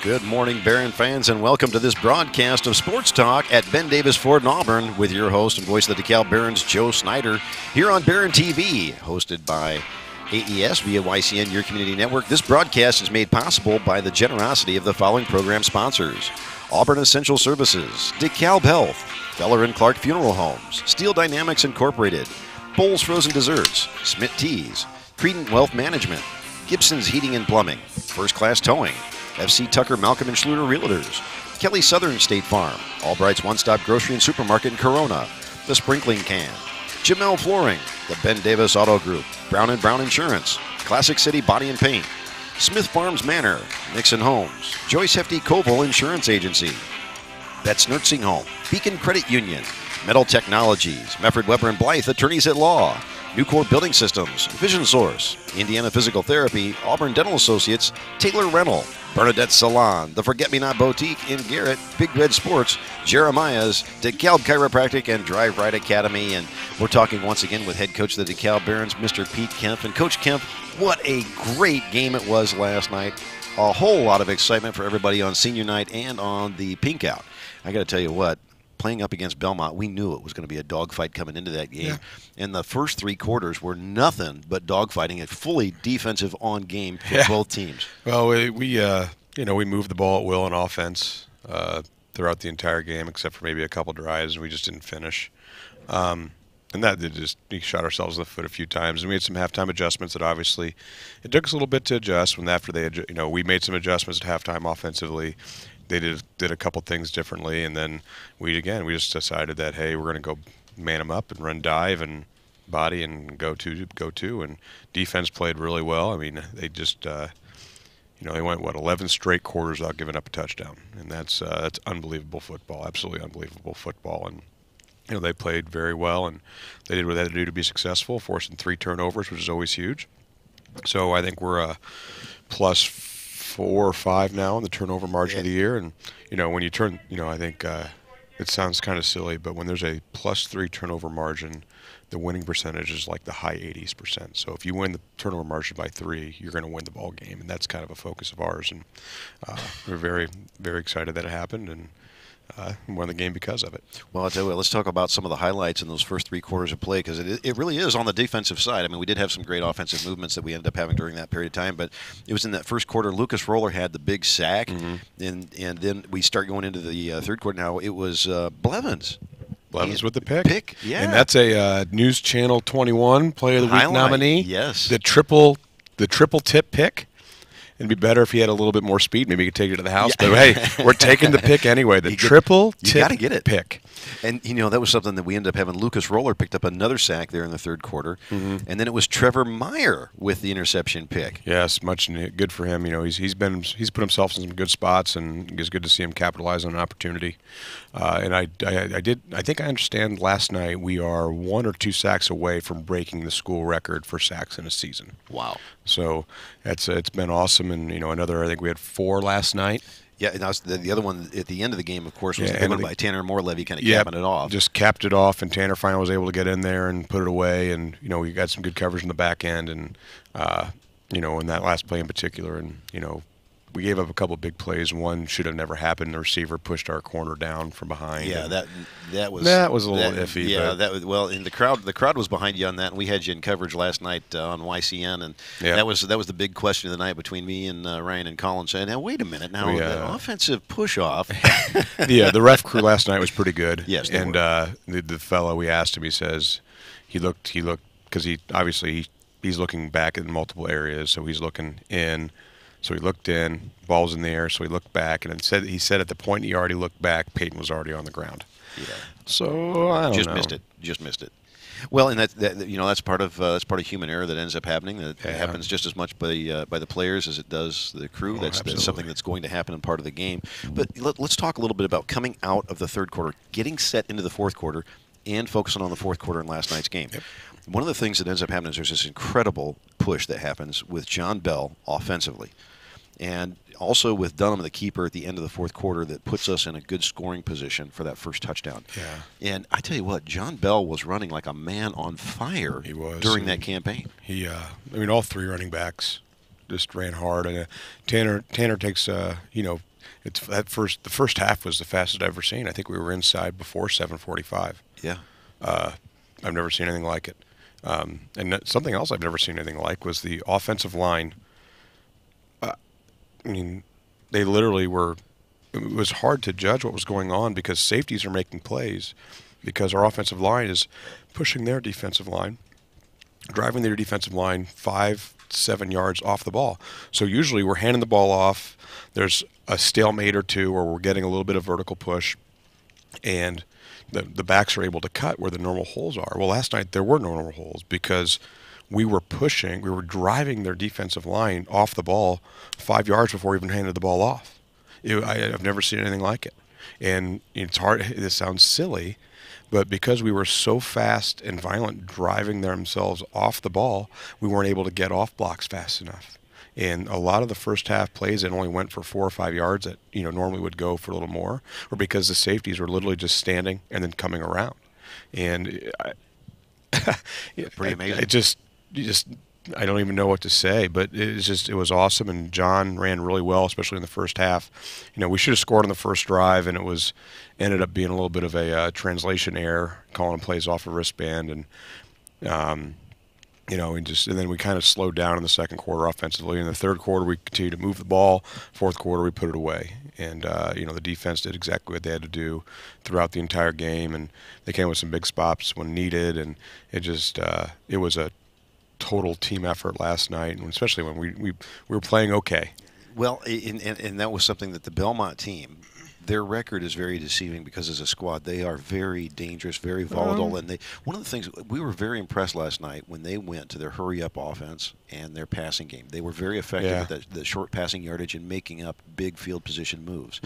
Good morning, Barron fans, and welcome to this broadcast of Sports Talk at Ben Davis Ford in Auburn with your host and voice of the DeKalb Barons, Joe Snyder, here on Barron TV, hosted by AES via YCN, your community network. This broadcast is made possible by the generosity of the following program sponsors: Auburn Essential Services, DeKalb Health, Feller and Clark Funeral Homes, Steel Dynamics Incorporated, Bowles Frozen Desserts, Smith Teas, Credent Wealth Management, Gibson's Heating and Plumbing, First Class Towing, FC Tucker, Malcolm and Schluter Realtors, Kelly Southern State Farm, Albright's One Stop Grocery and Supermarket in Corona, The Sprinkling Can, Jamel Flooring, the Ben Davis Auto Group, Brown & Brown Insurance, Classic City Body and Paint, Smith Farms Manor, Nixon Homes, Joyce Hefty Koval Insurance Agency, Betts Nursing Home, Beacon Credit Union, Metal Technologies, Mefford Weber & Blythe Attorneys at Law, Nucor Building Systems, Vision Source, Indiana Physical Therapy, Auburn Dental Associates, Taylor Rental, Bernadette Salon, The Forget-Me-Not Boutique in Garrett, Big Red Sports, Jeremiah's, DeKalb Chiropractic, and Drive Right Academy. And we're talking once again with head coach of the DeKalb Barons, Mr. Pete Kemp. And Coach Kemp, what a great game it was last night. A whole lot of excitement for everybody on senior night and on the Pink Out. I got to tell you what, playing up against Belmont, we knew it was going to be a dogfight coming into that game. Yeah. And the first three quarters were nothing but dogfighting, a fully defensive on game for both teams. Well, we moved the ball at will on offense throughout the entire game, except for maybe a couple drives, and we just didn't finish. And that we shot ourselves in the foot a few times, and we had some halftime adjustments that obviously it took us a little bit to adjust. When after they, we made some adjustments at halftime offensively. They did a couple things differently, and then we just decided that, hey, we're going to go man them up and run dive and body and go to, and defense played really well. I mean, they just they went 11 straight quarters without giving up a touchdown, and that's unbelievable football, absolutely unbelievable football. And they played very well, and they did what they had to do to be successful, forcing 3 turnovers, which is always huge. So I think we're plus 4 or 5 now in the turnover margin of the year. And, when you turn, I think it sounds kind of silly, but when there's a plus 3 turnover margin, the winning percentage is like the high 80s%. So if you win the turnover margin by 3, you're going to win the ball game. And that's kind of a focus of ours. And we're very, very excited that it happened, and won the game because of it. Well, I'll tell you what, let's talk about some of the highlights in those first 3 quarters of play, because it really is on the defensive side. I mean, we did have some great offensive movements that we ended up having during that period of time, but it was in that first quarter, Lucas Roller had the big sack, and then we start going into the third quarter now. It was Blevins. Blevins with the pick. Yeah. And that's a News Channel 21 Player of the Week nominee. Yes. The triple tip pick. It'd be better if he had a little bit more speed. Maybe he could take it to the house. Yeah. But, hey, we're taking the pick anyway. The triple tip pick. And, that was something that we ended up having. Lucas Roller picked up another sack there in the third quarter. And then it was Trevor Meyer with the interception pick. Yes, much good for him. He's put himself in some good spots, and it's good to see him capitalize on an opportunity. And I think I understand last night we are 1 or 2 sacks away from breaking the school record for sacks in a season. Wow. So it's been awesome. And, I think we had 4 last night. Yeah, and the other one at the end of the game, of course, was the big one by Tanner Morelevy, kind of capping it off. Just capped it off, and Tanner finally was able to get in there and put it away. And, we got some good coverage in the back end, and, in that last play in particular. And, we gave up a couple of big plays. One should have never happened. The receiver pushed our corner down from behind. Yeah, that was a little iffy. Yeah, and the crowd was behind you on that, and we had you in coverage last night on YCN, and that was the big question of the night between me and Ryan and Colin, saying, "Now wait a minute, the offensive push off." Yeah, the ref crew last night was pretty good. Yes, and the fellow, we asked him, he says he looked because he's looking back in multiple areas, so he's looking in. So he looked in, ball's in the air, so he looked back, and he said at the point he already looked back, Peyton was already on the ground. Yeah. So I don't know. Just missed it. Well, and that's part of human error that ends up happening. That happens just as much by the players as it does the crew. That's something that's going to happen in part of the game. But let's talk a little bit about coming out of the third quarter, getting set into the fourth quarter, and focusing on the fourth quarter in last night's game. Yep. One of the things that ends up happening is there's this incredible push that happens with John Bell offensively. And also with Dunham, the keeper, at the end of the fourth quarter, that puts us in a good scoring position for that first touchdown. Yeah. And I tell you what, John Bell was running like a man on fire during that campaign. All 3 running backs just ran hard. And Tanner takes, the first half was the fastest I've ever seen. I think we were inside before 7:45. Yeah. I've never seen anything like it. And something else I've never seen anything like was the offensive line. I mean, they literally were. It was hard to judge what was going on because safeties are making plays because our offensive line is pushing their defensive line, driving their defensive line 5-7 yards off the ball. So usually we're handing the ball off. There's a stalemate or two, or we're getting a little bit of vertical push, and the backs are able to cut where the normal holes are. Well, last night there were no normal holes because we were driving their defensive line off the ball 5 yards before we even handed the ball off. I've never seen anything like it. And it's hard, this sounds silly, but because we were so fast and violent driving themselves off the ball, we weren't able to get off blocks fast enough. And a lot of the first half plays that only went for 4 or 5 yards that normally would go for a little more, or because the safeties were literally just standing and then coming around. And pretty amazing. I don't even know what to say, but it was awesome. And John ran really well, especially in the first half. We should have scored on the first drive, and it ended up being a little bit of a translation error, calling plays off a wristband, and and then we kind of slowed down in the second quarter offensively. In the third quarter, we continued to move the ball. Fourth quarter, we put it away. And, the defense did exactly what they had to do throughout the entire game. And they came with some big spots when needed. And it was a total team effort last night, and especially when we were playing okay. Well, and that was something that the Belmont team, their record is very deceiving because as a squad they are very dangerous, very volatile, and one of the things we were very impressed last night when they went to their hurry-up offense and their passing game. They were very effective at the short passing yardage and making up big field position moves.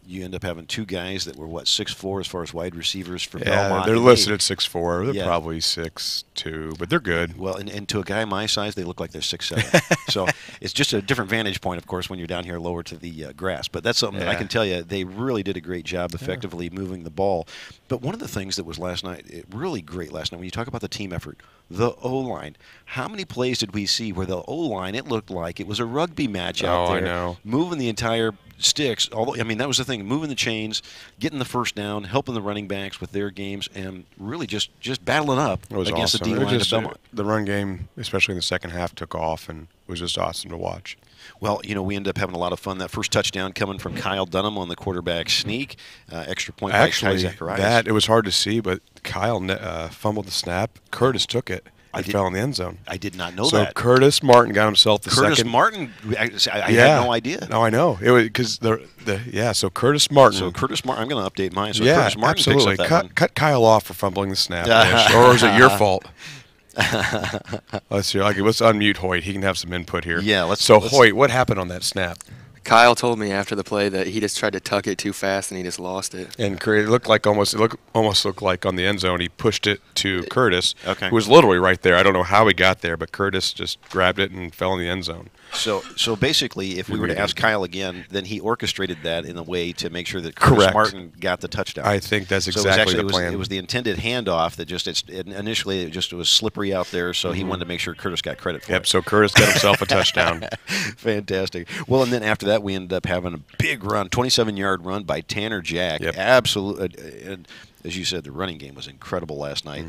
You end up having two guys that were 6'4" as far as wide receivers for Belmont. They're listed at 6'4". They're probably 6'2", but they're good. Well, and to a guy my size, they look like they're 6'7". So it's just a different vantage point, of course, when you're down here lower to the grass. But that's something that I can tell you, they really did a great job effectively moving the ball. But one of the things that was really great last night, when you talk about the team effort, the O-line. How many plays did we see where the O-line, it looked like it was a rugby match out there, I know. Moving the entire sticks. Although, that was the thing, moving the chains, getting the first down, helping the running backs with their games, and really just battling up against awesome. the D-line of Belmont. The run game, especially in the second half, took off, and it was just awesome to watch. Well, we ended up having a lot of fun. That first touchdown coming from Kyle Dunham on the quarterback sneak. Extra point by Kai Zacharias. It was hard to see, but Kyle fumbled the snap. Curtis took it. It fell in the end zone. I did not know so that. So Curtis Martin got himself the second. Curtis Martin, I had no idea. No, I know. It was because So Curtis Martin. So Curtis Martin. I'm going to update mine. So yeah, Curtis Martin absolutely. Picks up that Cut Kyle off for fumbling the snap, or is it your fault? Let's see. Let's unmute Hoyt. He can have some input here. Yeah. Hoyt, what happened on that snap? Kyle told me after the play that he just tried to tuck it too fast and he just lost it. And it looked like on the end zone he pushed it to Curtis, who was literally right there. I don't know how he got there, but Curtis just grabbed it and fell in the end zone. So basically, if we were to ask Kyle again, then he orchestrated that in a way to make sure that Curtis Martin got the touchdown. I think that's exactly the plan. It was the intended handoff that initially it was slippery out there, so he wanted to make sure Curtis got credit for it. Yep, so Curtis got himself a touchdown. Fantastic. Well, and then after that, we ended up having a big run, 27-yard run by Tanner Jack. Yep. Absolutely. And as you said, the running game was incredible last night.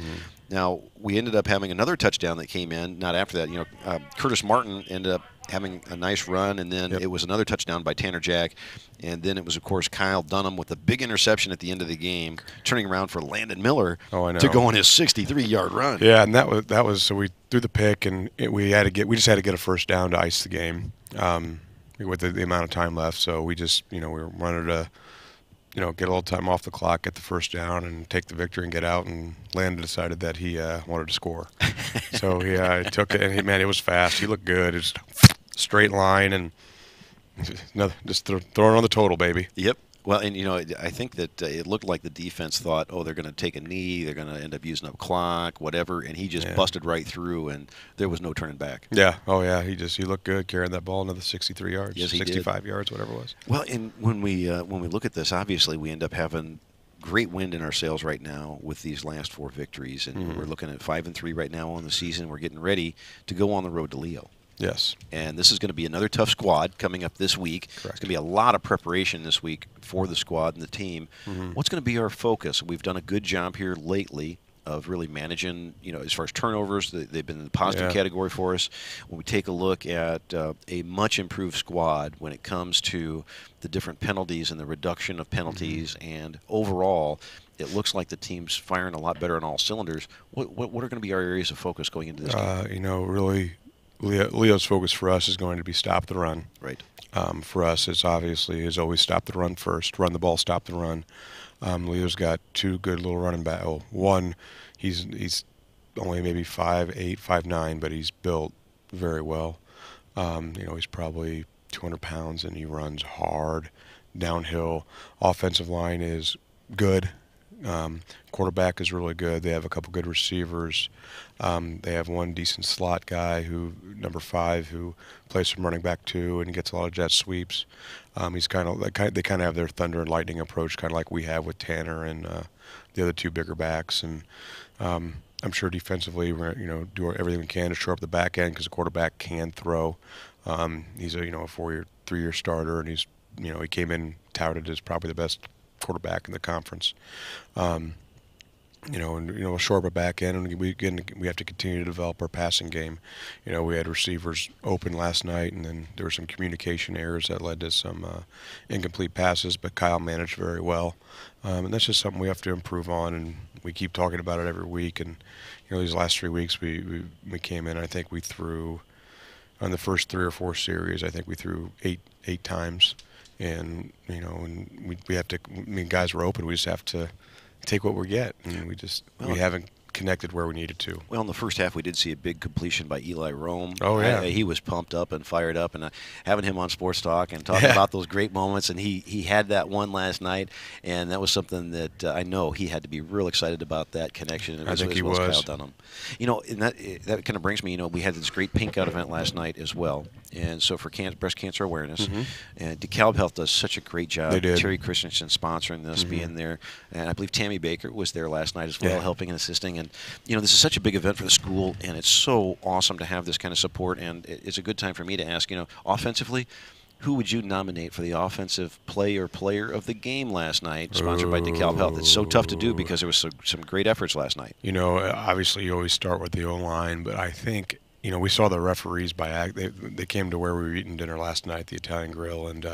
Now, we ended up having another touchdown that came in. Not after that. Curtis Martin ended up having a nice run, and then it was another touchdown by Tanner Jack. And then it was, of course, Kyle Dunham with a big interception at the end of the game, turning around for Landon Miller to go on his 63-yard run. Yeah, and that was so we threw the pick, and we just had to get a first down to ice the game with the amount of time left. So we just we wanted to get a little time off the clock, get the first down, and take the victory and get out. And Landon decided that he wanted to score. So he took it, and it was fast. He looked good. It was straight line, and just throwing on the total, baby. Yep. Well, and I think that it looked like the defense thought, they're going to take a knee, they're going to end up using up clock, whatever, and he just busted right through, and there was no turning back. Yeah. Oh yeah. He looked good carrying that ball another 63 yards, yes, 65 yards, whatever it was. Well, and when we look at this, obviously we end up having great wind in our sails right now with these last 4 victories, and we're looking at 5-3 right now on the season. We're getting ready to go on the road to Leo. Yes. And this is going to be another tough squad coming up this week. Correct. It's going to be a lot of preparation this week for the squad and the team. What's going to be our focus? We've done a good job here lately of really managing, as far as turnovers, they've been in the positive category for us. When we take a look at a much improved squad when it comes to the different penalties and the reduction of penalties, and overall, it looks like the team's firing a lot better on all cylinders. What are going to be our areas of focus going into this game? Really, Leo's focus for us is going to be stop the run. Right. For us, it's obviously is always stop the run first, run the ball, stop the run. Leo's got two good little running back. Oh, one, he's only maybe 5'8", 5'9", but he's built very well. He's probably 200 pounds, and he runs hard downhill. Offensive line is good. Quarterback is really good. They have a couple good receivers. They have one decent slot guy, number 5, who plays some running back too, and gets a lot of jet sweeps. He's they kind of have their thunder and lightning approach, kind of like we have with Tanner and the other 2 bigger backs. And I'm sure defensively we're going to do everything we can to shore up the back end, because the quarterback can throw. He's a 3-year starter, and he came in touted as probably the best quarterback in the conference. We'll shore up our back end, and we have to continue to develop our passing game. We had receivers open last night, and then there were some communication errors that led to some incomplete passes, but Kyle managed very well. And that's just something we have to improve on, and we keep talking about it every week. And these last 3 weeks we came in, I think we threw on the first 3 or 4 series, I think we threw eight times. And we have to. Guys were open. We just have to take what we get, and we haven't connected where we needed to. Well, in the first half, we did see a big completion by Eli Rome. Oh, yeah. He was pumped up and fired up, and having him on Sports Talk and talking about those great moments, and he had that one last night, and that was something that I know he had to be real excited about, that connection. I think he was. Kyle Dunham. And that kind of brings me, we had this great pink out event last night as well. And so for breast cancer awareness, and DeKalb Health does such a great job. They did. Terry Christensen sponsoring this, being there, and I believe Tammy Baker was there last night as well, helping and assisting. And this is such a big event for the school, and it's so awesome to have this kind of support. And it's a good time for me to ask, offensively, who would you nominate for the offensive player of the game last night, sponsored by DeKalb Health? It's so tough to do because there was some great efforts last night. Obviously you always start with the O-line, but I think we saw the referees by act. They came to where we were eating dinner last night, the Italian Grill, and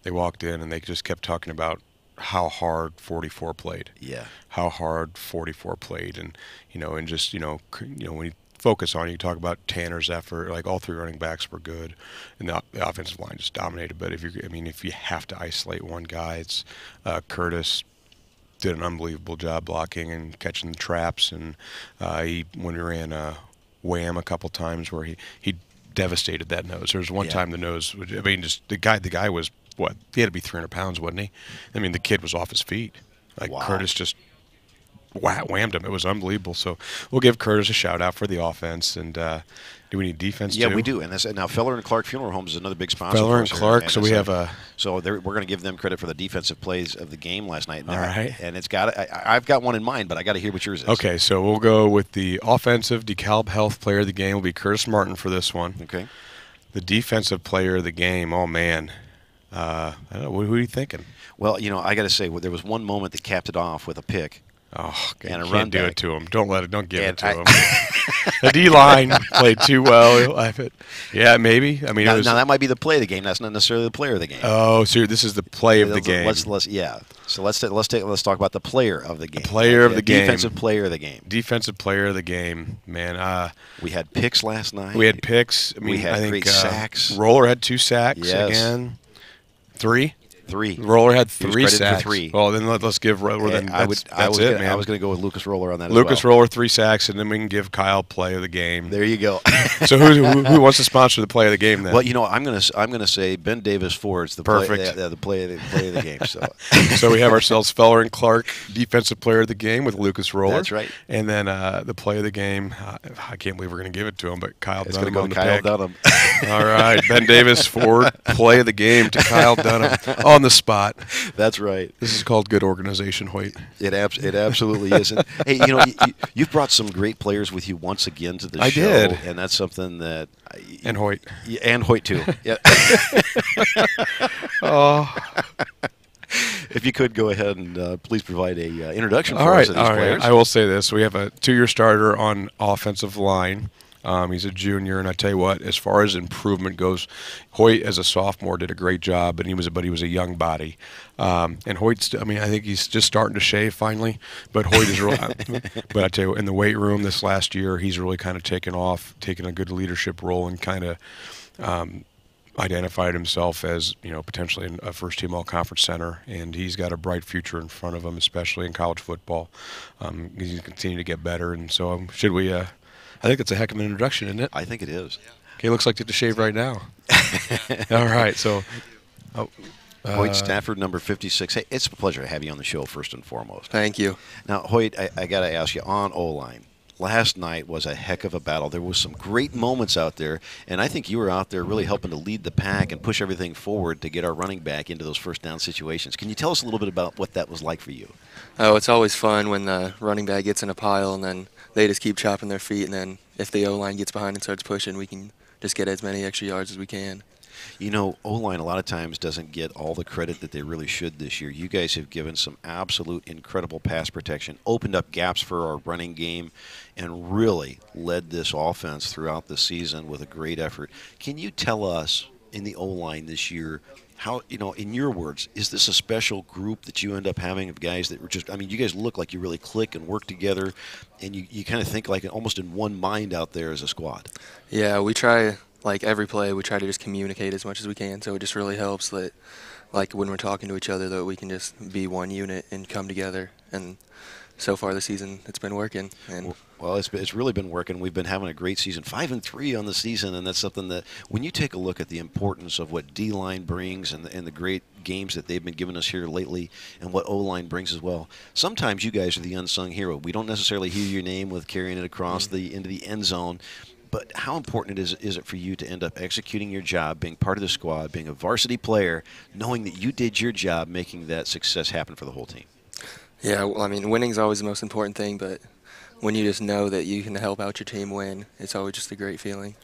they walked in and they just kept talking about how hard 44 played. Yeah. How hard 44 played, and when you focus on it, you talk about Tanner's effort. Like, all 3 running backs were good, and the offensive line just dominated. But if you have to isolate one guy, it's Curtis did an unbelievable job blocking and catching the traps, and when we ran wham a couple times where he devastated that nose. There was one time the nose, just the guy was, what, he had to be 300 pounds, wasn't he? The kid was off his feet. Wow. Curtis just whammed him. It was unbelievable. So we'll give Curtis a shout out for the offense. And do we need defense too? Yeah, we do. And now Feller and Clark Funeral Homes is another big sponsor. Feller and Clark. So we have So we're going to give them credit for the defensive plays of the game last night. All right. And I've got one in mind, but I got to hear what yours is. Okay, so we'll go with the offensive DeKalb Health player of the game will be Curtis Martin for this one. Okay. The defensive player of the game, oh man, I don't know, who are you thinking? Well, I got to say, there was one moment that capped it off with a pick. Oh, and a you run can't do back. it to him. Don't give it to him. The D-line played too well. Yeah, maybe. Now that might be the play of the game. That's not necessarily the player of the game. Oh, so this is the play of the game. So let's talk about the player of the game. The player of the game. Defensive player of the game. Defensive player of the game. Man, we had picks last night. We had picks. We had great sacks. Roller had 2 sacks again. 3. Roller had 3 sacks. For 3. Well, then let's give Roller. Then I was man. I was going to go with Lucas Roller on that. Lucas Roller 3 sacks, and then we can give Kyle play of the game. There you go. So who wants to sponsor the play of the game then? Well, I'm going to say Ben Davis Ford's the perfect play of the game. So we have ourselves Feller and Clark defensive player of the game with Lucas Roller. That's right. And then the play of the game, I can't believe we're going to give it to him, but Kyle Dunham. It's going to go to Kyle Dunham. All right, Ben Davis Ford play of the game to Kyle Dunham. Oh, on the spot. That's right. This is called good organization, Hoyt. It absolutely is. And, hey, you've brought some great players with you once again to the I show. did. And that's something that... And Hoyt. Yeah, and Hoyt, too. Yeah. Oh. If you could go ahead and please provide a introduction All for right, us of these all right. players. I will say this. We have a 2-year starter on offensive line. He's a junior, and I tell you what, as far as improvement goes, Hoyt as a sophomore did a great job, but he was a young body. And Hoyt's, I think he's just starting to shave finally. But Hoyt is really, but I tell you, in the weight room this last year, he's really kind of taken a good leadership role, and kind of identified himself as potentially a first-team all-conference center, and he's got a bright future in front of him, especially in college football. He's going to continue to get better, and so should we? I think that's a heck of an introduction, isn't it? I think it is. Okay, looks like you have to shave right now. All right, so Hoyt Stafford, number 56. Hey, it's a pleasure to have you on the show, first and foremost. Thank you. Now, Hoyt, I got to ask you, on O-line, last night was a heck of a battle. There was some great moments out there, and I think you were out there really helping to lead the pack and push everything forward to get our running back into those first down situations. Can you tell us a little bit about what that was like for you? Oh, it's always fun when the running back gets in a pile and then they just keep chopping their feet, and then if the O-line gets behind and starts pushing, we can just get as many extra yards as we can. O-line a lot of times doesn't get all the credit that they really should this year. You guys have given some absolute incredible pass protection, opened up gaps for our running game, and really led this offense throughout the season with a great effort. Can you tell us, in the O-line this year, how, in your words, is this a special group that you end up having of guys that were just, you guys look like you really click and work together, and you kind of think like almost in one mind out there as a squad? Yeah, we try, like every play, we try to just communicate as much as we can, so it just really helps that, like when we're talking to each other, that we can just be one unit and come together. And so far this season, it's been working. And well, it's really been working. We've been having a great season, 5-3 on the season, and that's something that when you take a look at the importance of what D-line brings and the great games that they've been giving us here lately, and what O-line brings as well. Sometimes you guys are the unsung hero. We don't necessarily hear your name with carrying it across into the end zone. But how important is it for you to end up executing your job, being part of the squad, being a varsity player, knowing that you did your job, making that success happen for the whole team? Yeah, well, winning's always the most important thing, but when you just know that you can help out your team win, it's always just a great feeling.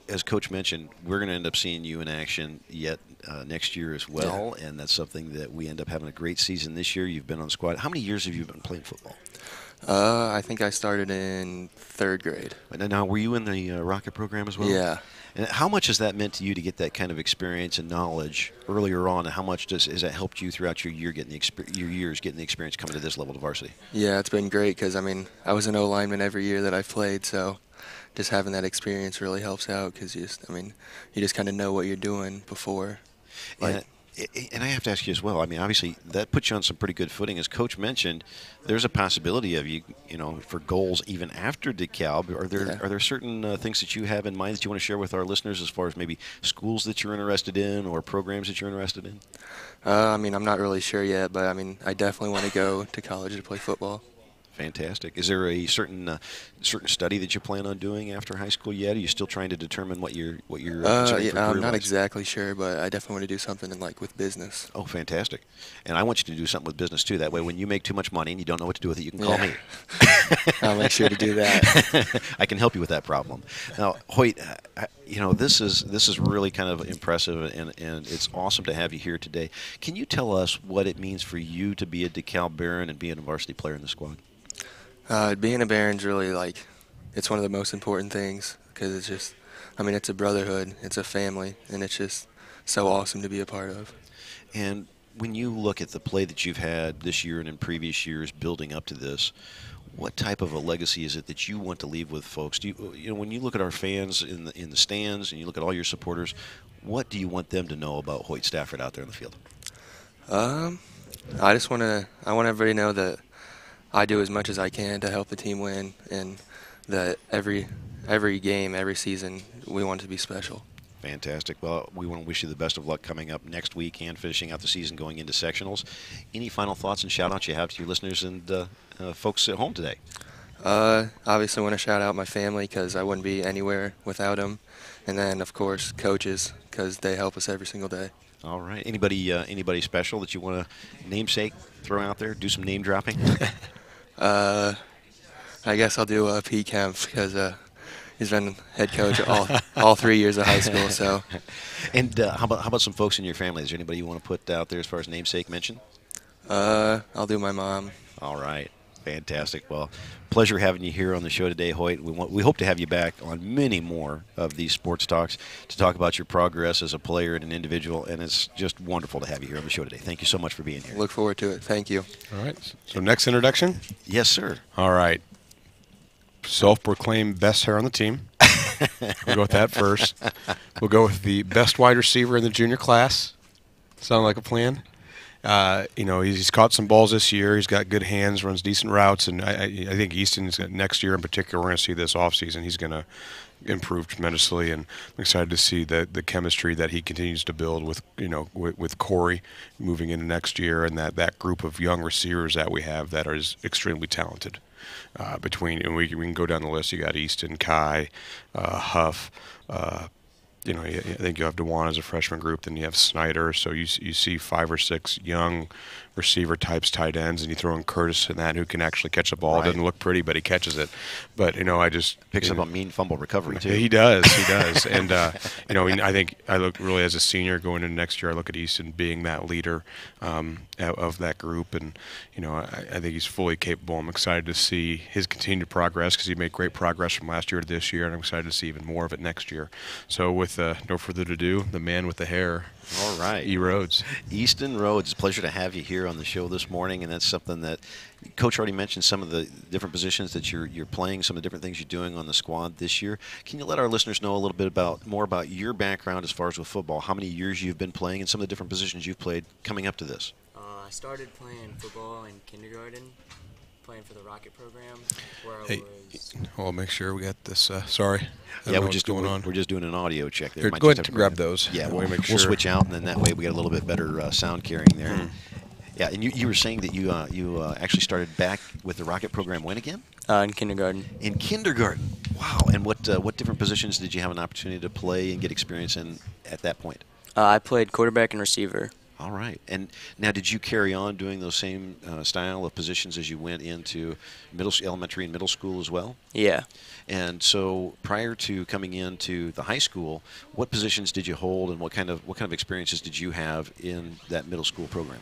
As Coach mentioned, we're going to end up seeing you in action yet next year as well, and that's something that we end up having a great season this year. You've been on the squad. How many years have you been playing football? I think I started in 3rd grade. And now, were you in the Rocket program as well? Yeah. And how much has that meant to you to get that kind of experience and knowledge earlier on, and how much has that helped you throughout your year getting the experience coming to this level of varsity? Yeah, it's been great because, I was an O-lineman every year that I've played, so just having that experience really helps out because you just kind of know what you're doing before. And I have to ask you as well. Obviously, that puts you on some pretty good footing. As Coach mentioned, there's a possibility of you, for goals even after DeKalb. Are there certain things that you have in mind that you want to share with our listeners as far as maybe schools that you're interested in or programs that you're interested in? I'm not really sure yet, but I definitely want to go to college to play football. Fantastic. Is there a certain study that you plan on doing after high school yet? Are you still trying to determine what you're I'm not exactly sure, but I definitely want to do something with business. Oh, fantastic. And I want you to do something with business too. That way when you make too much money and you don't know what to do with it, you can call me. I'll make sure to do that. I can help you with that problem. Now, Hoyt, this is really kind of impressive, and it's awesome to have you here today. Can you tell us what it means for you to be a DeKalb Baron and being a varsity player in the squad? Being a Baron's really it's one of the most important things because it's just, it's a brotherhood, it's a family, and it's just so awesome to be a part of. And when you look at the play that you've had this year and in previous years building up to this, what type of a legacy is it that you want to leave with folks? Do you when you look at our fans in the stands and you look at all your supporters, what do you want them to know about Hoyt Stafford out there in the field? I want everybody to know that I do as much as I can to help the team win, and that every game, every season, we want to be special. Fantastic. Well, we want to wish you the best of luck coming up next week and finishing out the season going into sectionals. Any final thoughts and shout-outs you have to your listeners and folks at home today? Obviously want to shout out my family because I wouldn't be anywhere without them. And then, of course, coaches because they help us every single day. All right. Anybody special that you want to namesake, throw out there? Do some name dropping? I guess I'll do Pete Kemp because he's been head coach all 3 years of high school. So. And how about some folks in your family? Is there anybody you want to put out there as far as namesake mention? I'll do my mom. All right. Fantastic. Well, pleasure having you here on the show today, Hoyt. We hope to have you back on many more of these sports talks to talk about your progress as a player and an individual, and it's just wonderful to have you here on the show today. Thank you so much for being here. Look forward to it. Thank you. All right. So next introduction? Yes, sir. All right. Self-proclaimed best hair on the team. We'll go with that first. We'll go with the best wide receiver in the junior class. Sound like a plan? He's caught some balls this year. He's got good hands, runs decent routes, and I think Easton's next year in particular, we're going to see this offseason. He's going to improve tremendously, and I'm excited to see the chemistry that he continues to build with Corey moving into next year, and that group of young receivers that we have that are extremely talented. We can go down the list. You got Easton, Kai, Huff. I think you have DeJuan as a freshman group, then you have Snyder. So you see 5 or 6 young receiver types, tight ends, and you throw in Curtis in that who can actually catch the ball. Right. Doesn't look pretty, but he catches it. But I just Picks up a mean fumble recovery too. He does. And I think I look really as a senior going into next year. I look at Easton being that leader of that group, and I think he's fully capable. I'm excited to see his continued progress because he made great progress from last year to this year, and I'm excited to see even more of it next year. So with no further ado, the man with the hair. All right. E. Rhodes. Easton Rhodes, it's a pleasure to have you here on the show this morning, and that's something that Coach already mentioned, some of the different positions that you're playing, some of the different things you're doing on the squad this year. Can you let our listeners know a little bit more about your background as far as with football, how many years you've been playing, and some of the different positions you've played coming up to this? I started playing football in kindergarten, playing for the Rocket program, where Hey, I was... Well, make sure we got this. Sorry. Yeah, we're just going on. We're just doing an audio check there. Here, Might go just ahead have and grab those. Yeah, We'll make we'll sure. switch out, and then that way we get a little bit better sound carrying there. Yeah, and you were saying that you actually started back with the Rocket program when again? in kindergarten. In kindergarten. Wow. And what different positions did you have an opportunity to play and get experience in at that point? I played quarterback and receiver. All right. And now, did you carry on doing those same style of positions as you went into elementary and middle school as well? Yeah. And so, prior to coming into the high school, what positions did you hold, and what kind of experiences did you have in that middle school program?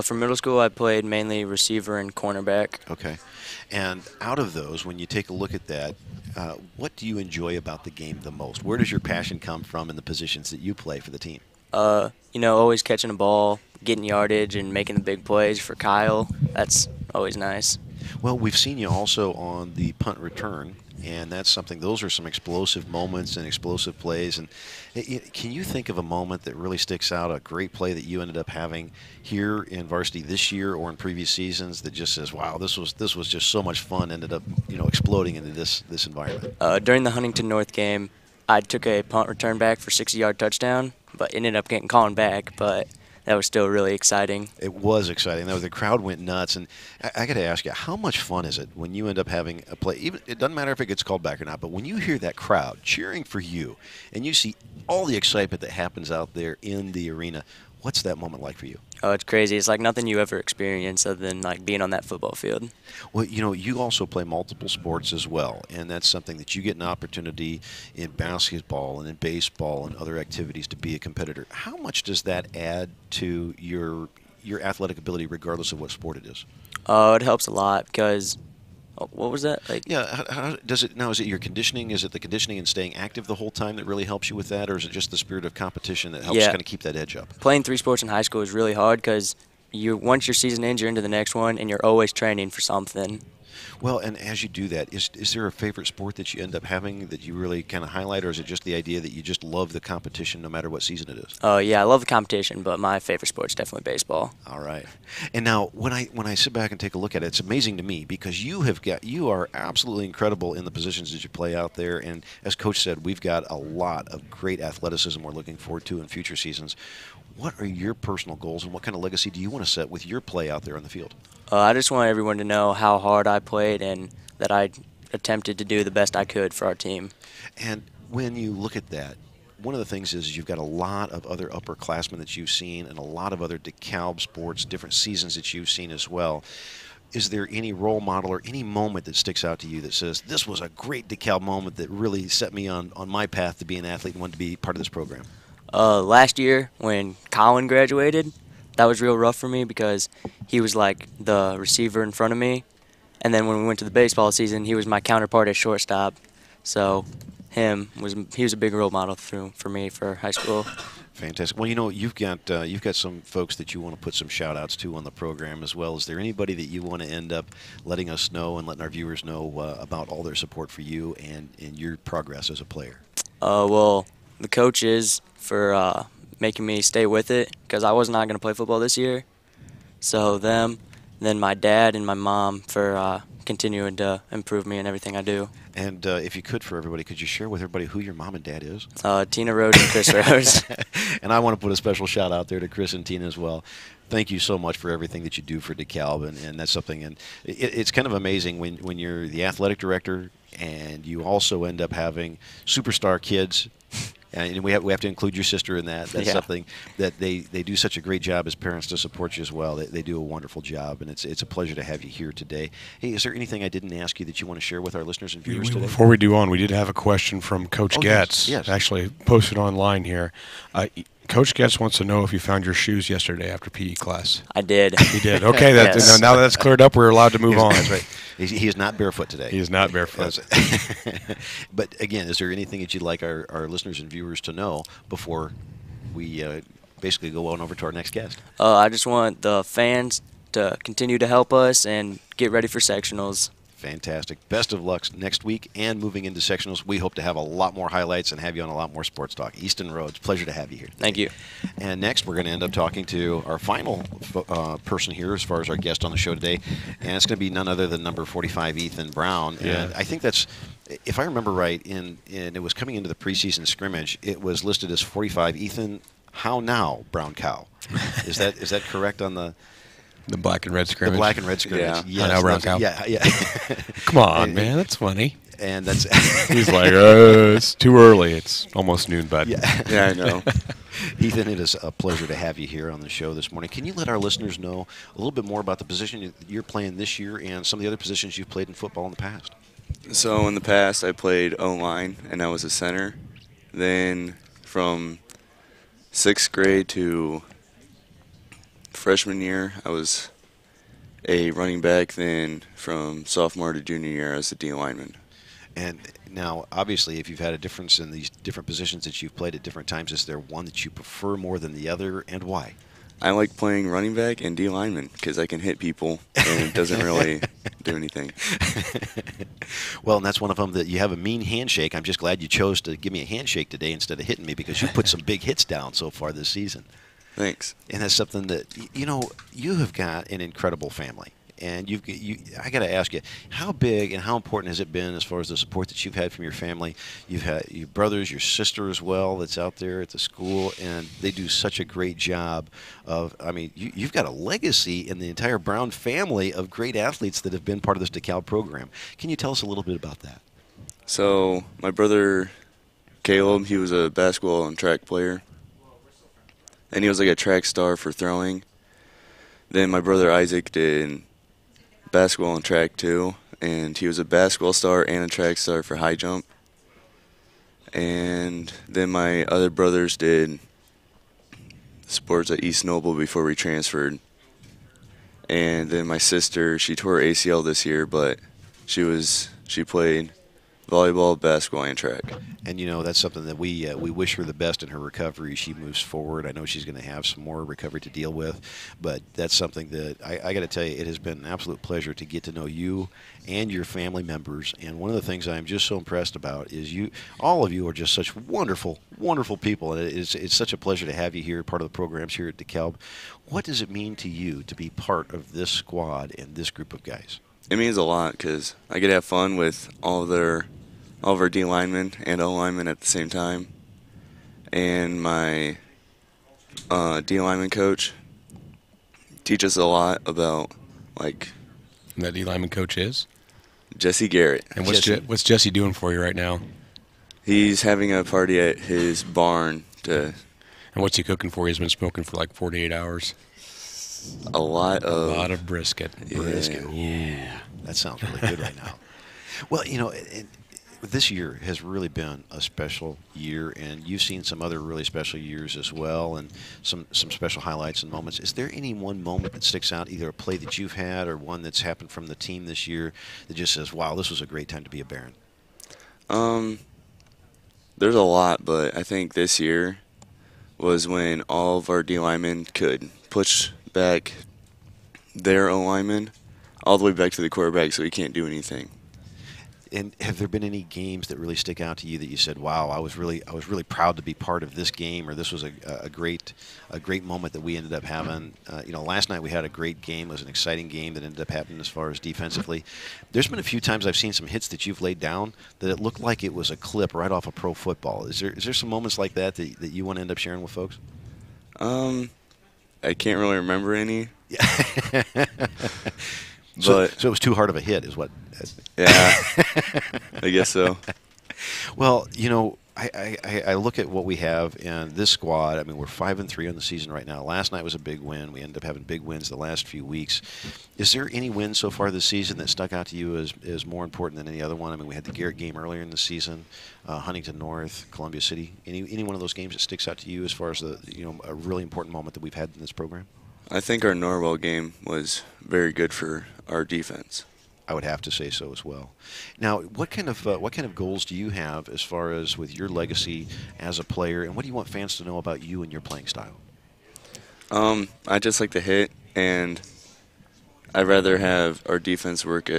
For middle school, I played mainly receiver and cornerback. Okay. And out of those, when you take a look at that, what do you enjoy about the game the most? Where does your passion come from in the positions that you play for the team? Always catching a ball, getting yardage, and making the big plays for Kyle. That's always nice. Well, we've seen you also on the punt return, and that's something. Those are some explosive moments and explosive plays. And can you think of a moment that really sticks out, a great play that you ended up having here in varsity this year or in previous seasons that just says, "Wow, this was just so much fun." Ended up, exploding into this environment. During the Huntington North game, I took a punt return back for 60-yard touchdown, but ended up getting called back. But that was still really exciting. It was exciting. The crowd went nuts, and I got to ask you, how much fun is it when you end up having a play? Even it doesn't matter if it gets called back or not, but when you hear that crowd cheering for you, and you see all the excitement that happens out there in the arena, what's that moment like for you? Oh, it's crazy. It's like nothing you ever experienced other than like being on that football field. Well, you also play multiple sports as well, and that's something that you get an opportunity in basketball and in baseball and other activities to be a competitor. How much does that add to your athletic ability, regardless of what sport it is? It helps a lot because, what was that? Yeah, how does it now? Is it your conditioning? Is it the conditioning and staying active the whole time that really helps you with that, or is it just the spirit of competition that helps kind of keep that edge up? Playing 3 sports in high school is really hard because once your season ends, you're into the next one, and you're always training for something. Well, and as you do that, is there a favorite sport that you end up having that you really kind of highlight, or is it just the idea that you just love the competition no matter what season it is? Yeah, I love the competition, but my favorite sport is definitely baseball. All right. And now, when I sit back and take a look at it, it's amazing to me because you are absolutely incredible in the positions that you play out there. And as Coach said, we've got a lot of great athleticism we're looking forward to in future seasons. What are your personal goals, and what kind of legacy do you want to set with your play out there on the field? I just want everyone to know how hard I played and that I attempted to do the best I could for our team. And when you look at that, one of the things is you've got a lot of other upperclassmen that you've seen and a lot of other DeKalb sports, different seasons that you've seen as well. Is there any role model or any moment that sticks out to you that says, this was a great DeKalb moment that really set me on my path to be an athlete and want to be part of this program? Last year when Colin graduated, that was real rough for me because he was like the receiver in front of me. And then when we went to the baseball season, he was my counterpart at shortstop. So he was a big role model for me for high school. Fantastic. Well, you know, you've got some folks that you want to put some shout-outs to on the program as well. Is there anybody that you want to end up letting us know and letting our viewers know about all their support for you and your progress as a player? Well, the coaches for making me stay with it because I was not going to play football this year. So them, then my dad and my mom for continuing to improve me in everything I do. And if you could, for everybody, could you share with everybody who your mom and dad is? Tina Rhodes and Chris Rose. And I want to put a special shout out there to Chris and Tina as well. Thank you so much for everything that you do for DeKalb, and that's something. And it's kind of amazing when you're the athletic director and you also end up having superstar kids. And we have to include your sister in that. That's something that they do such a great job as parents to support you as well. They do a wonderful job, and it's a pleasure to have you here today. Hey, is there anything I didn't ask you that you want to share with our listeners and viewers today? Before we do on, we did have a question from Coach Getz. Yes. Actually posted online here. Coach Getz wants to know if you found your shoes yesterday after PE class. I did. He did. Okay, Yes. Now that's cleared up, we're allowed to move on. That's right. He is not barefoot today. He is not barefoot. But again, is there anything that you'd like our listeners and viewers to know before we basically go on over to our next guest? I just want the fans to continue to help us and get ready for sectionals. Fantastic. Best of luck next week and moving into sectionals. We hope to have a lot more highlights and have you on a lot more sports talk. Easton Rhodes, pleasure to have you here today. Thank you. And next, we're going to end up talking to our final person here as far as our guest on the show today. And it's going to be none other than number 45, Ethan Brown. Yeah. And I think that's, if I remember right, and it was coming into the preseason scrimmage, it was listed as 45, Ethan, how now, Brown Cow? Is that correct on the... The black and red scrimmage. The black and red scrimmage. Yeah. Yes, I know, Brown Cow. Yeah. Come on, man. That's funny. And that's... He's like, it's too early. It's almost noon, bud. Yeah, I know. Ethan, it is a pleasure to have you here on the show this morning. Can you let our listeners know a little bit more about the position you're playing this year and some of the other positions you've played in football in the past? So in the past, I played O-line, and I was a center. Then from 6th grade to freshman year, I was a running back. Then from sophomore to junior year, I was a D lineman. And now, obviously, if you've had a difference in these different positions that you've played at different times, is there one that you prefer more than the other, and why? I like playing running back and D lineman because I can hit people, and it doesn't really do anything. Well, and that's one of them that you have a mean handshake. I'm just glad you chose to give me a handshake today instead of hitting me because you put some big hits down so far this season. Thanks. And that's something that, you have got an incredible family. And I got to ask you, how big and how important has it been as far as the support that you've had from your family? You've had your brothers, your sister as well that's out there at the school, and they do such a great job of, you've got a legacy in the entire Brown family of great athletes that have been part of this DeKalb program. Can you tell us a little bit about that? So my brother Caleb, he was a basketball and track player, and he was like a track star for throwing. Then my brother Isaac did basketball and track too, and he was a basketball star and a track star for high jump. And then my other brothers did sports at East Noble before we transferred. And then my sister, she tore her ACL this year, but she played volleyball, basketball, and track. And that's something that we wish her the best in her recovery. She moves forward. I know she's going to have some more recovery to deal with, but that's something that I got to tell you, it has been an absolute pleasure to get to know you and your family members. And one of the things I'm just so impressed about is all of you are just such wonderful, wonderful people, and it's such a pleasure to have you here, part of the programs here at DeKalb. What does it mean to you to be part of this squad and this group of guys? It means a lot because I get to have fun with all of our D linemen and O linemen at the same time. And my D lineman coach teaches a lot about, like... And that D lineman coach is? Jesse Garrett. And Jesse. what's Jesse doing for you right now? He's having a party at his barn And what's he cooking for you? He's been smoking for like 48 hours. a lot of brisket. Yeah. Brisket. Yeah, that sounds really good right now. Well, this year has really been a special year, and you've seen some other really special years as well, and some special highlights and moments. Is there any one moment that sticks out, either a play that you've had or one that's happened from the team this year that just says, wow, this was a great time to be a Baron? There's a lot, but I think this year was when all of our D linemen could push back their O linemen all the way back to the quarterback, so he can't do anything. And have there been any games that really stick out to you that you said, "Wow, I was really proud to be part of this game," or this was a great moment that we ended up having? Last night we had a great game. It was an exciting game that ended up happening as far as defensively. There's been a few times I've seen some hits that you've laid down that it looked like it was a clip right off of pro football. Is there some moments like that you want to end up sharing with folks? I can't really remember any. So it was too hard of a hit, is what? Yeah, I guess so. Well, I look at what we have in this squad. I mean, we're 5-3 on the season right now. Last night was a big win. We ended up having big wins the last few weeks. Is there any win so far this season that stuck out to you as more important than any other one? I mean, we had the Garrett game earlier in the season, Huntington North, Columbia City. Any one of those games that sticks out to you as far as a really important moment that we've had in this program? I think our Norwell game was very good for our defense. I would have to say so as well. Now, what kind of goals do you have as far as with your legacy as a player, and what do you want fans to know about you and your playing style? I just like to hit, and I'd rather have our defense work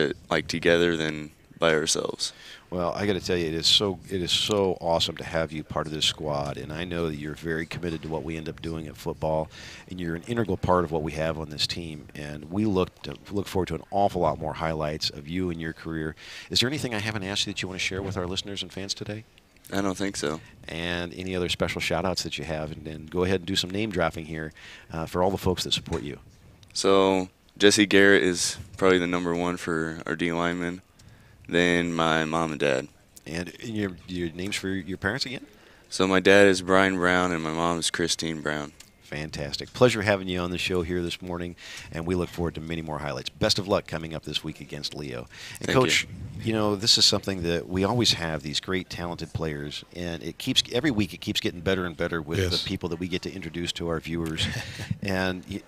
together than by ourselves. Well, I got to tell you, it is so awesome to have you part of this squad, and I know that you're very committed to what we end up doing at football, and you're an integral part of what we have on this team. And we look forward to an awful lot more highlights of you and your career. Is there anything I haven't asked you that you want to share with our listeners and fans today? I don't think so. And any other special shout-outs that you have, and go ahead and do some name dropping here for all the folks that support you. So Jesse Garrett is probably the number one for our D linemen. Then my mom and dad. And your names for your parents again? So my dad is Brian Brown and my mom is Christine Brown. Fantastic. Pleasure having you on the show here this morning, and we look forward to many more highlights. Best of luck coming up this week against Leo. And Thank Coach, this is something that we always have, these great talented players, and every week it keeps getting better and better with the people that we get to introduce to our viewers. And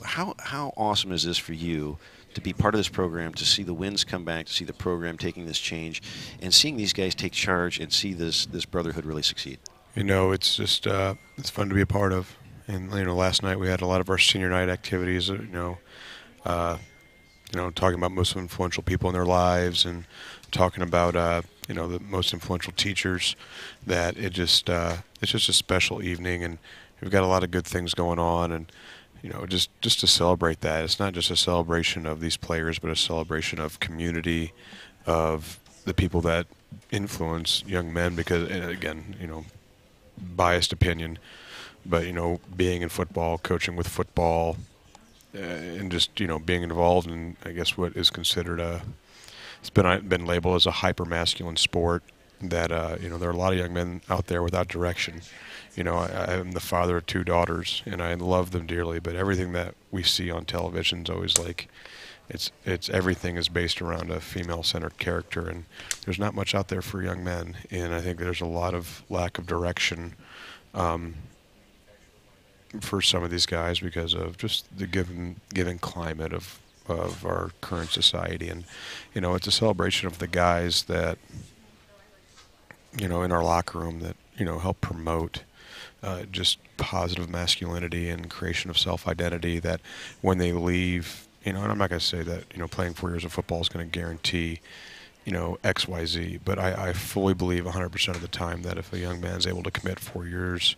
how awesome is this for you to be part of this program, to see the wins come back, to see the program taking this change, and seeing these guys take charge and see this brotherhood really succeed? It's just it's fun to be a part of. And last night we had a lot of our senior night activities. Talking about most influential people in their lives, and talking about the most influential teachers. That it's just a special evening, and we've got a lot of good things going on, and just to celebrate that. It's not just a celebration of these players, but a celebration of community, of the people that influence young men. Because, again, biased opinion, but being in football, coaching with football, and just being involved in, I guess, what is considered it's been labeled as a hyper masculine sport. That there are a lot of young men out there without direction. I am the father of 2 daughters, and I love them dearly. But everything that we see on television is always like, it's everything is based around a female-centered character, and there's not much out there for young men. And I think there's a lot of lack of direction for some of these guys because of just the given climate of our current society. And it's a celebration of the guys that in our locker room that help promote just positive masculinity and creation of self-identity, that when they leave, and I'm not going to say that playing 4 years of football is going to guarantee X, Y, Z, but I fully believe 100% of the time that if a young man is able to commit 4 years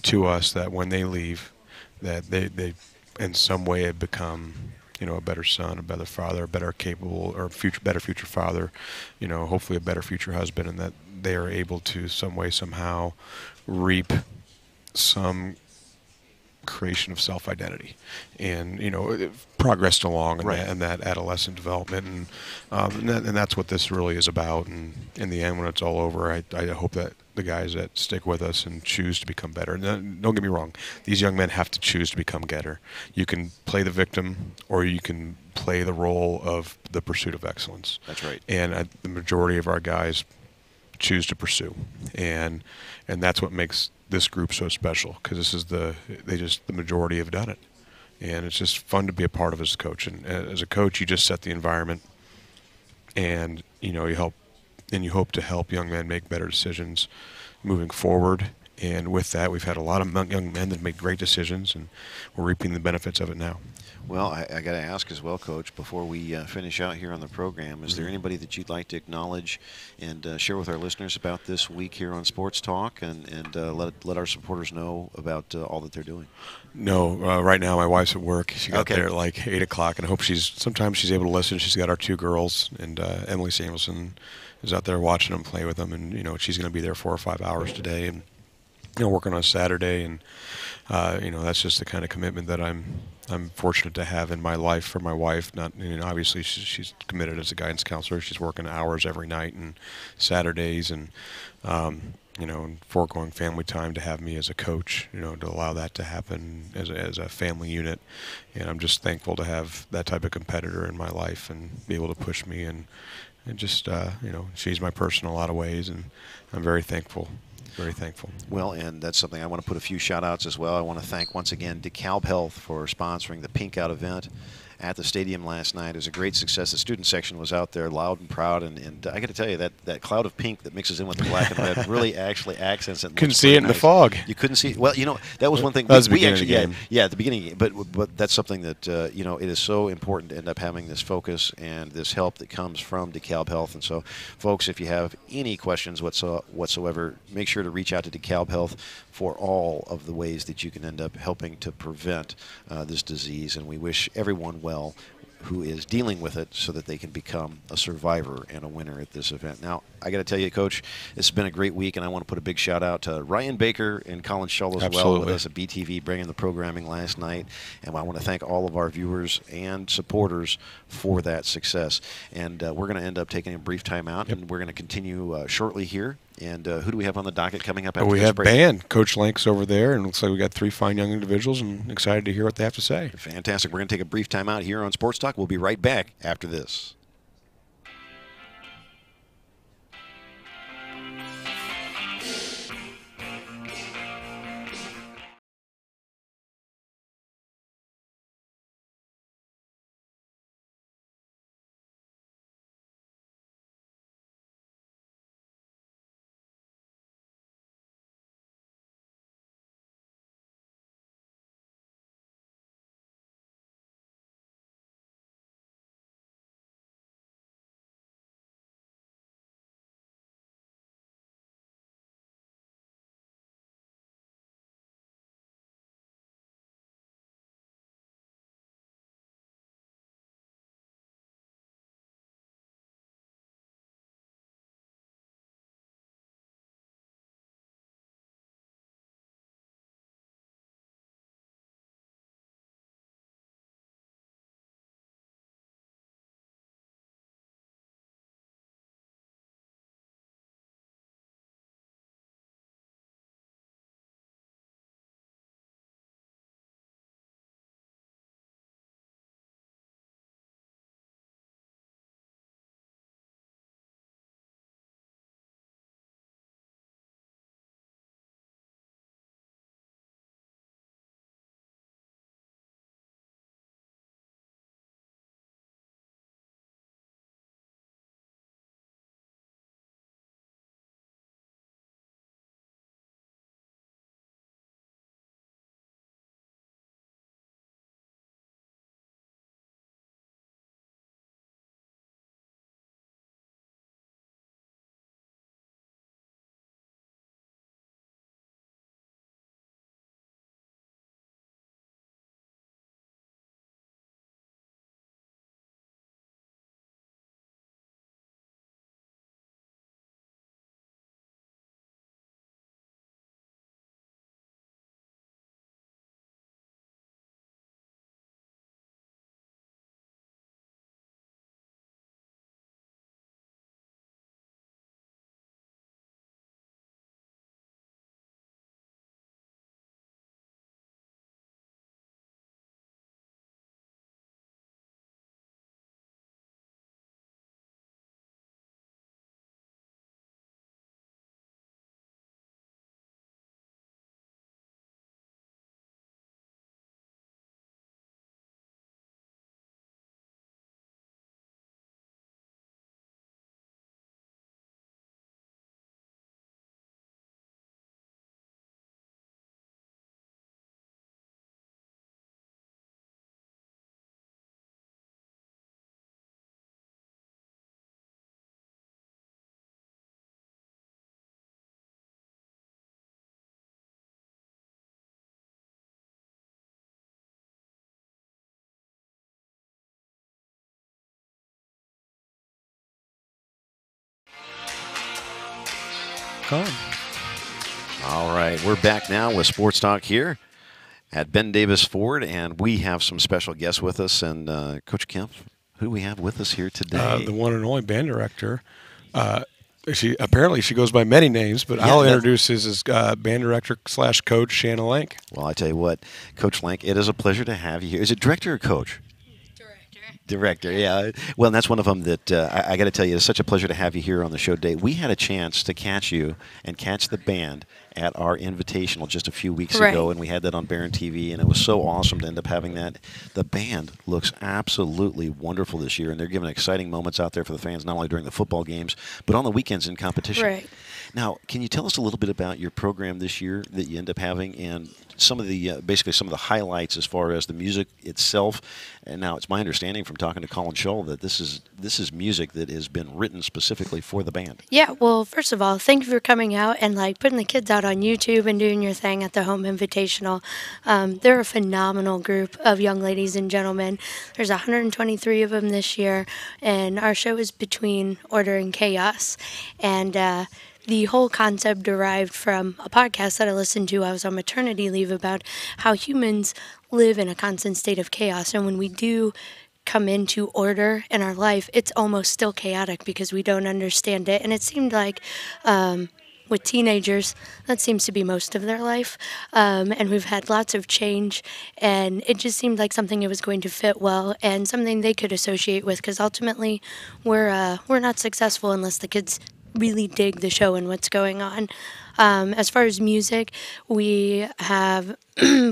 to us, that when they leave, that they in some way have become a better son, a better father, a better capable or better future father, hopefully a better future husband, and that they are able to some way somehow reap some creation of self-identity, and it progressed along in, Right. that adolescent development, and that's what this really is about. And in the end, when it's all over, I hope that the guys that stick with us and choose to become better. And don't get me wrong, these young men have to choose to become better. You can play the victim, or you can play the role of the pursuit of excellence. That's right. And the majority of our guys choose to pursue, and that's what makes this group so special, because this is the majority have done it, and it's just fun to be a part of as a coach. And as a coach, you just set the environment, and you help, and you hope to help young men make better decisions moving forward. And with that, we've had a lot of young men that make great decisions, and we're reaping the benefits of it now. Well, I got to ask as well, Coach, before we finish out here on the program, is there anybody that you'd like to acknowledge and share with our listeners about this week here on Sports Talk, and let our supporters know about all that they're doing? No, right now my wife's at work. She got Okay. there at like 8 o'clock, and I hope sometimes she's able to listen. She's got our 2 girls, and Emily Samuelson is out there watching them, play with them, and she's going to be there 4 or 5 hours today, and working on Saturday, and that's just the kind of commitment that I'm fortunate to have in my life for my wife. Not, obviously she's committed as a guidance counselor. She's working hours every night and Saturdays, and and foregoing family time to have me as a coach. To allow that to happen as a family unit, and I'm just thankful to have that type of competitor in my life and be able to push me, and just she's my person in a lot of ways, and I'm very thankful. Very thankful. Well, and that's something I want to put a few shout-outs as well. I want to thank once again DeKalb Health for sponsoring the Pink Out event at the stadium last night. It was a great success. The student section was out there loud and proud, and I got to tell you, that cloud of pink that mixes in with the black and red really actually accents it. Couldn't see it in the fog. You couldn't see. Well, that was one thing. That was the we beginning actually, of the game. Yeah, at the beginning. But that's something that it is so important to end up having this focus and this help that comes from DeKalb Health. And so, folks, if you have any questions whatsoever, make sure to reach out to DeKalb Health for all of the ways that you can end up helping to prevent this disease. And we wish everyone well who is dealing with it, so that they can become a survivor and a winner at this event. Now, I got to tell you, Coach, it's been a great week, and I want to put a big shout out to Ryan Baker and Colin Shull as well with us at BTV, bringing the programming last night. And I want to thank all of our viewers and supporters for that success. And we're going to end up taking a brief time out, and we're going to continue shortly here. And who do we have on the docket coming up after we this have break? band. Coach Lank's over there, and it looks like we got 3 fine young individuals, and excited to hear what they have to say. Fantastic. We're going to take a brief time out here on Sports Talk. We'll be right back after this. Con. All right, we're back now with Sports Talk here at Ben Davis Ford, and we have some special guests with us. And Coach Kemp, who do we have with us here today? The one and only band director. She goes by many names, but Yeah, I'll introduce as band director / coach Shanna Lank. Well, I tell you what, Coach Lank, it is a pleasure to have you here. Is it director or coach? Director, yeah. Well, and that's one of them that I got to tell you, it's such a pleasure to have you here on the show today. We had a chance to catch you and catch the band at our Invitational just a few weeks ago, and we had that on Barron TV, and it was so awesome to end up having that. The band looks absolutely wonderful this year, and they're giving exciting moments out there for the fans, not only during the football games, but on the weekends in competition. Right. Now, can you tell us a little bit about your program this year that you end up having, and some of the basically some of the highlights as far as the music itself? And now it's my understanding from talking to Colin Scholl that this is music that has been written specifically for the band. Yeah, well, first of all, thank you for coming out and like putting the kids out on YouTube and doing your thing at the Home Invitational. They're a phenomenal group of young ladies and gentlemen. There's 123 of them this year, and our show is Between Order and Chaos. And the whole concept derived from a podcast that I listened to. I was on maternity leave about how humans live in a constant state of chaos. And when we do come into order in our life, it's almost still chaotic because we don't understand it. And it seemed like with teenagers, that seems to be most of their life. And we've had lots of change. And it just seemed like something that was going to fit well and something they could associate with, because ultimately we're not successful unless the kids really dig the show and what's going on. As far as music, we have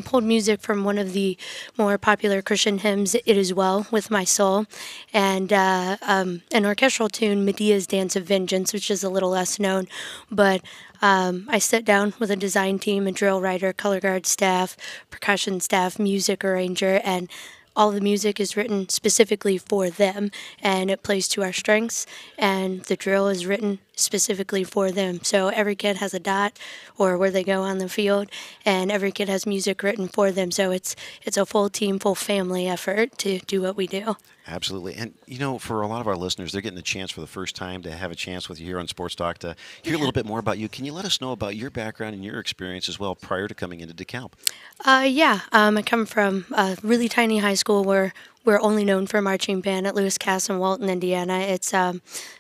pulled music from one of the more popular Christian hymns, It Is Well With My Soul, and an orchestral tune, Medea's Dance of Vengeance, which is a little less known. But I sit down with a design team, a drill writer, color guard staff, percussion staff, music arranger, and all the music is written specifically for them, and it plays to our strengths, and the drill is written specifically for them. So every kid has a dot or where they go on the field, and every kid has music written for them. So it's a full team, full family effort to do what we do. Absolutely. And, you know, for a lot of our listeners, they're getting the chance for the first time to have a chance with you here on Sports Talk to hear a little bit more about you. Can you let us know about your background and your experience as well prior to coming into DeKalb? I come from a really tiny high school where we're only known for marching band at Lewis Cass in Walton, Indiana. It's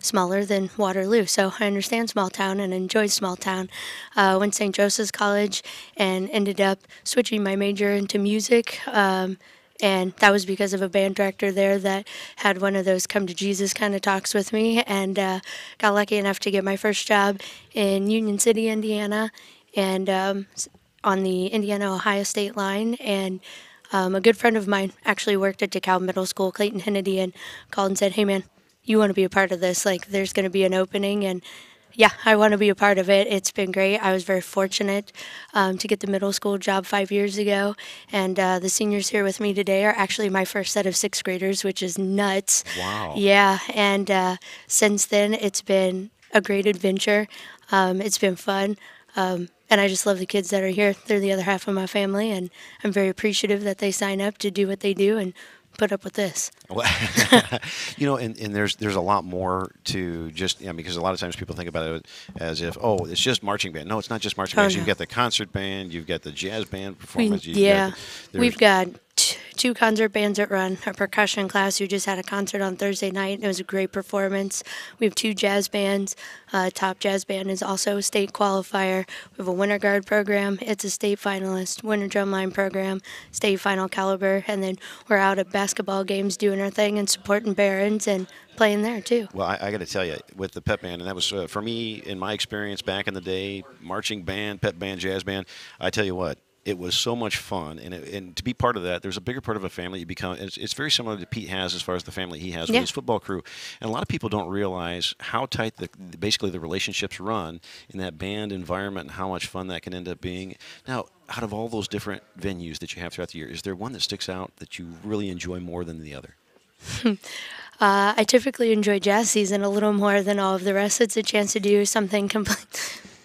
smaller than Waterloo, so I understand small town and enjoyed small town. Went to St. Joseph's College and ended up switching my major into music. And that was because of a band director there that had one of those come to Jesus kind of talks with me, and got lucky enough to get my first job in Union City, Indiana, and on the Indiana-Ohio state line. And a good friend of mine actually worked at DeKalb Middle School, Clayton Hennedy, and called and said, "Hey, man, you want to be a part of this? Like, there's going to be an opening." And yeah, I want to be a part of it. It's been great. I was very fortunate to get the middle school job 5 years ago, and the seniors here with me today are actually my first set of sixth graders, which is nuts. Wow. Yeah, and since then, it's been a great adventure. It's been fun, and I just love the kids that are here. They're the other half of my family, and I'm very appreciative that they sign up to do what they do and put up with this. Well, you know, and there's a lot more to just, because a lot of times people think about it as if, oh, it's just marching band. No, it's not just marching band. No. You've got the concert band, you've got the jazz band performance. We've got two concert bands that run, a percussion class who just had a concert on Thursday night. It was a great performance. We have two jazz bands. Top Jazz Band is also a state qualifier. We have a winter guard program. It's a state finalist. Winter drumline program, state final caliber. And then we're out at basketball games doing our thing and supporting Barons and playing there too. Well, I got to tell you, with the pep band, and that was for me in my experience back in the day, marching band, pep band, jazz band. I tell you what, it was so much fun, and to be part of that, there's a bigger part of a family you become. It's very similar to Pete has as far as the family he has with his football crew, and a lot of people don't realize how tight basically the relationships run in that band environment and how much fun that can end up being. Now, out of all those different venues that you have throughout the year, is there one that sticks out that you really enjoy more than the other? I typically enjoy jazz season a little more than all of the rest. It's a chance to do something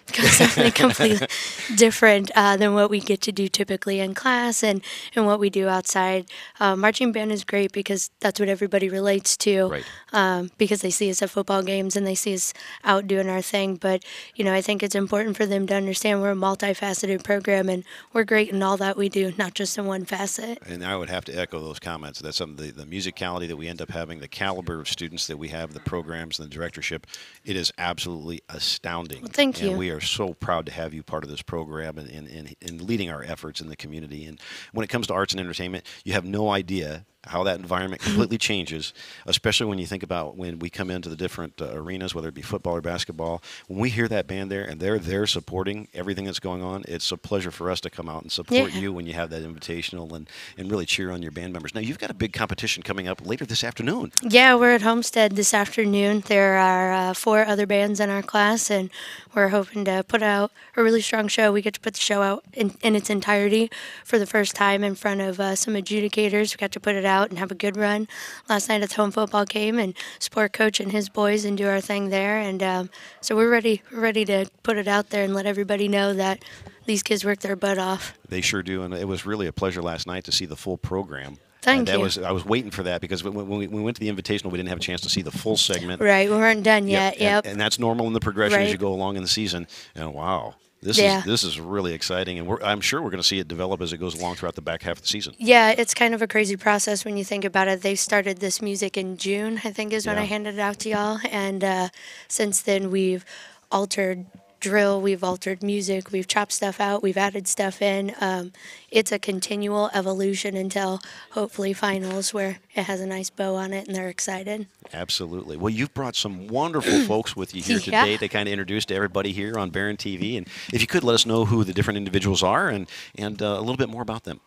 because something completely different than what we get to do typically in class and what we do outside. Marching band is great because that's what everybody relates to, Right. because they see us at football games and they see us out doing our thing. But, I think it's important for them to understand we're a multifaceted program and we're great in all that we do, not just in one facet. And I would have to echo those comments. That's some of the musicality that we end up having, the caliber of students that we have, the programs and the directorship. It is absolutely astounding. Well, thank you. And we are so proud to have you part of this program and leading our efforts in the community. And when it comes to arts and entertainment, you have no idea how that environment completely changes, especially when you think about when we come into the different arenas, whether it be football or basketball. When we hear that band there and they're there supporting everything that's going on, it's a pleasure for us to come out and support you when you have that invitational and really cheer on your band members. Now, you've got a big competition coming up later this afternoon. Yeah, we're at Homestead this afternoon. There are 4 other bands in our class, and we're hoping to put out a really strong show. We get to put the show out in its entirety for the first time in front of some adjudicators. We got to put it out and have a good run last night at the home football game and support Coach and his boys and do our thing there. And so we're ready to put it out there and let everybody know that these kids work their butt off. They sure do, and it was really a pleasure last night to see the full program. Thank you. I was waiting for that because when we went to the Invitational, we didn't have a chance to see the full segment. Right, we weren't done yet. Yep. And that's normal in the progression as Right. you go along in the season. And wow, this is really exciting, and I'm sure we're going to see it develop as it goes along throughout the back half of the season. Yeah, it's kind of a crazy process when you think about it. They started this music in June, I think, is when I handed it out to y'all, and since then we've altered drill, we've altered music, we've chopped stuff out, we've added stuff in. It's a continual evolution until hopefully finals where it has a nice bow on it and they're excited. Absolutely. Well, you've brought some wonderful folks with you here today to kind of introduce to everybody here on Barron TV. And if you could let us know who the different individuals are and a little bit more about them.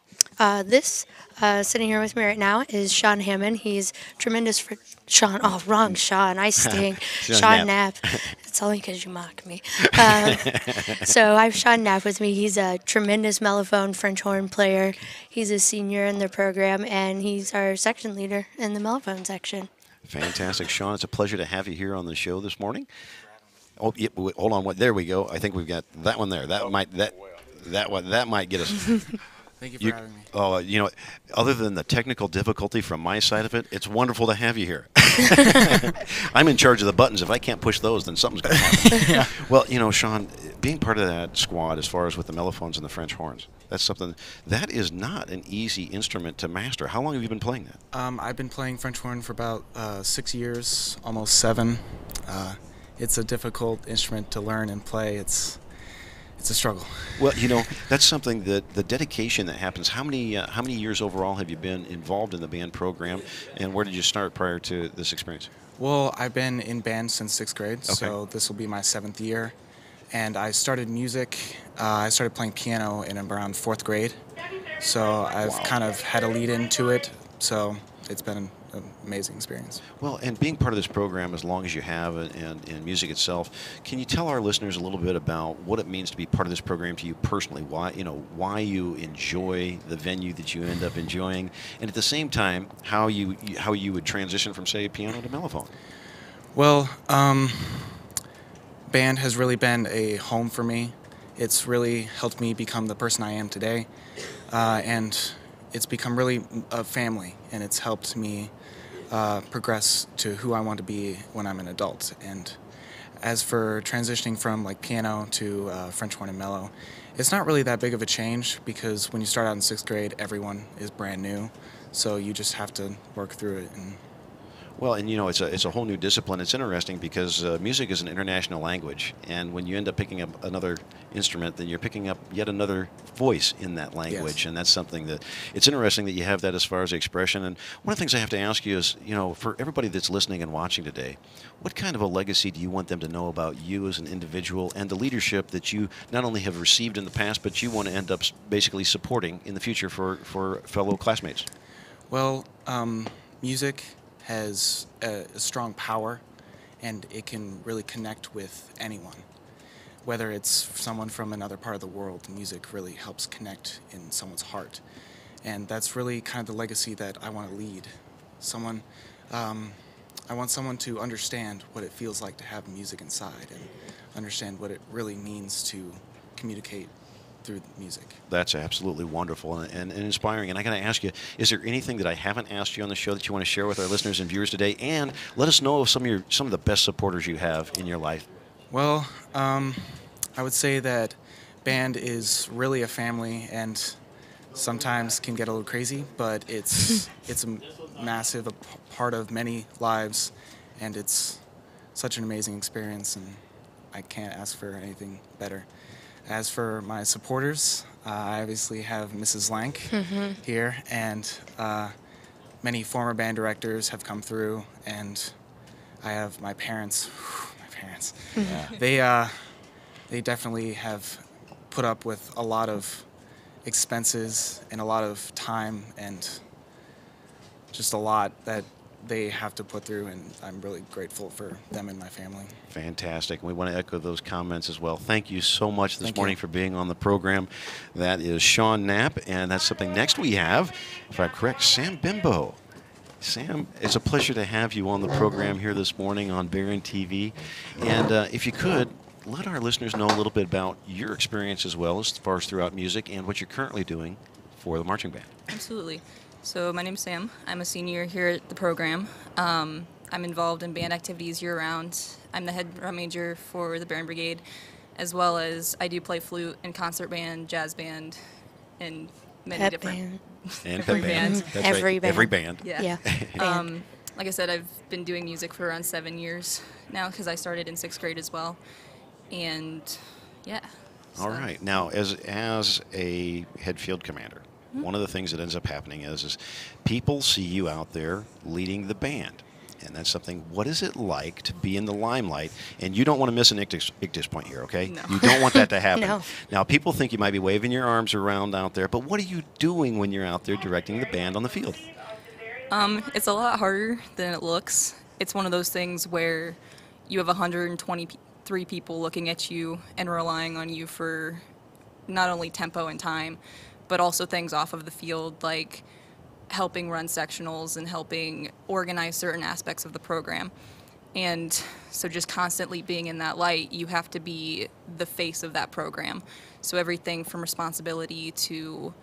This sitting here with me right now is Sean Hammond. He's tremendous for Sean. Oh, wrong Sean. I sting. Sean Knapp. It's only because you mock me. So I have Sean Knapp with me. He's a tremendous mellophone French horn player. He's a senior in the program, and he's our section leader in the mellophone section. Fantastic. Sean, it's a pleasure to have you here on the show this morning. Oh, yeah, hold on. There we go. I think we've got that one there. That might get us. Thank you for having me. Oh, other than the technical difficulty from my side of it, it's wonderful to have you here. I'm in charge of the buttons. If I can't push those, then something's going to happen. Yeah. Well, Sean, being part of that squad as far as with the mellophones and the French horns, that's something that is not an easy instrument to master. How long have you been playing that? I've been playing French horn for about 6 years, almost 7. It's a difficult instrument to learn and play. It's a struggle. Well, that's something that the dedication that happens. How many years overall have you been involved in the band program, and where did you start prior to this experience? Well, I've been in band since 6th grade, so this will be my 7th year. And I started music. I started playing piano in around 4th grade, so I've kind of had a lead into it. So it's been an amazing experience. Well, and being part of this program as long as you have and music itself, can you tell our listeners a little bit about what it means to be part of this program to you personally? Why you enjoy the venue that you end up enjoying, and at the same time, how you would transition from, say, piano to mellophone? Well, band has really been a home for me. It's really helped me become the person I am today, and it's become really a family, and it's helped me progress to who I want to be when I'm an adult. And as for transitioning from piano to French horn and mellow, it's not really that big of a change because when you start out in 6th grade, everyone is brand new, so you just have to work through it. Well, and it's a whole new discipline. It's interesting because music is an international language, and when you end up picking up another instrument, then you're picking up yet another voice in that language, and that's something that it's interesting that you have that as far as expression. And one of the things I have to ask you is, for everybody that's listening and watching today, what kind of a legacy do you want them to know about you as an individual and the leadership that you not only have received in the past, but you want to end up basically supporting in the future for fellow classmates? Well, music has a strong power, and it can really connect with anyone. Whether it's someone from another part of the world, music really helps connect in someone's heart. And that's really kind of the legacy that I want to lead. I want someone to understand what it feels like to have music inside and understand what it really means to communicate through music. That's absolutely wonderful and inspiring. And I got to ask you, is there anything that I haven't asked you on the show that you want to share with our listeners and viewers today? And let us know of some of the best supporters you have in your life. Well, I would say that band is really a family, and sometimes can get a little crazy, but it's a massive part of many lives, and it's such an amazing experience, and I can't ask for anything better. As for my supporters, I obviously have Mrs. Lank here, and many former band directors have come through, and I have my parents. Yeah. They definitely have put up with a lot of expenses and a lot of time and just a lot that they have to put through, and I'm really grateful for them and my family. Fantastic. We want to echo those comments as well. Thank you so much this morning for being on the program. That is Sean Knapp, and that's something next we have, if I'm correct, Sam Bimbo. Sam, it's a pleasure to have you on the program here this morning on Barron TV. And if you could, let our listeners know a little bit about your experience as well as far as throughout music and what you're currently doing for the marching band. Absolutely. So my name's Sam. I'm a senior here at the program. I'm involved in band activities year-round. I'm the head drum major for the Barron Brigade, as well as I do play flute in concert band, jazz band, and many Pep different band. And every pep band. band. That's Every right. band. Every band. Yeah. Band. Like I said, I've been doing music for around 7 years now because I started in 6th grade as well. And yeah. All right. Now, as a head field commander, one of the things that ends up happening is people see you out there leading the band. And that's something, what is it like to be in the limelight? And you don't want to miss an ictus point here, okay? No. You don't want that to happen. No. Now, people think you might be waving your arms around out there, but what are you doing when you're out there directing the band on the field? It's a lot harder than it looks. It's one of those things where you have 123 people looking at you and relying on you for not only tempo and time, but also things off of the field like helping run sectionals and helping organize certain aspects of the program. And so just constantly being in that light, you have to be the face of that program. So everything from responsibility to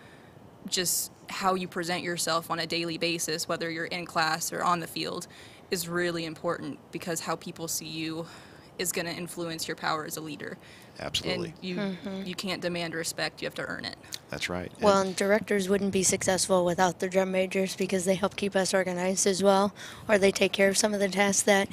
just how you present yourself on a daily basis, whether you're in class or on the field, is really important because how people see you is going to influence your power as a leader. Absolutely. And you can't demand respect, you have to earn it. That's right. Well, and directors wouldn't be successful without the drum majors because they help keep us organized as well, or they take care of some of the tasks that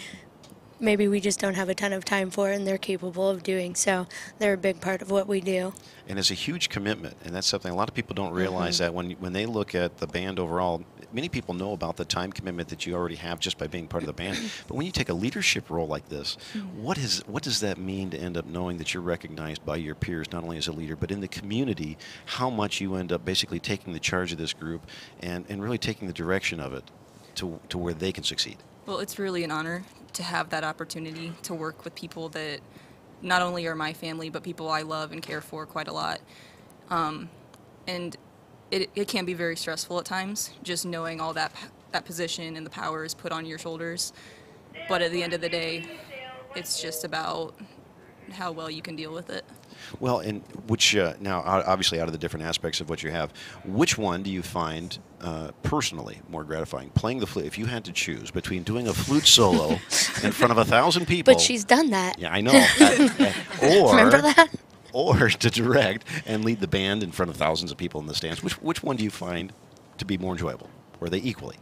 maybe we just don't have a ton of time for, and they're capable of doing. So they're a big part of what we do. And it's a huge commitment, and that's something a lot of people don't realize that when they look at the band overall, many people know about the time commitment that you already have just by being part of the band. But when you take a leadership role like this, what does that mean to end up knowing that you're recognized by your peers, not only as a leader, but in the community, how much you end up basically taking the charge of this group and really taking the direction of it to where they can succeed? Well, It's really an honor to have that opportunity to work with people that not only are my family, but people I love and care for quite a lot. And it can be very stressful at times, just knowing all that position and the power is put on your shoulders. But at the end of the day, it's just about how well you can deal with it. Well, and which now, obviously, out of the different aspects of what you have, which one do you find personally more gratifying? Playing the flute, if you had to choose between doing a flute solo in front of 1,000 people. But she's done that. Yeah, I know. Or Remember that? Or to direct and lead the band in front of thousands of people in the stands. Which one do you find to be more enjoyable? Or are they equally?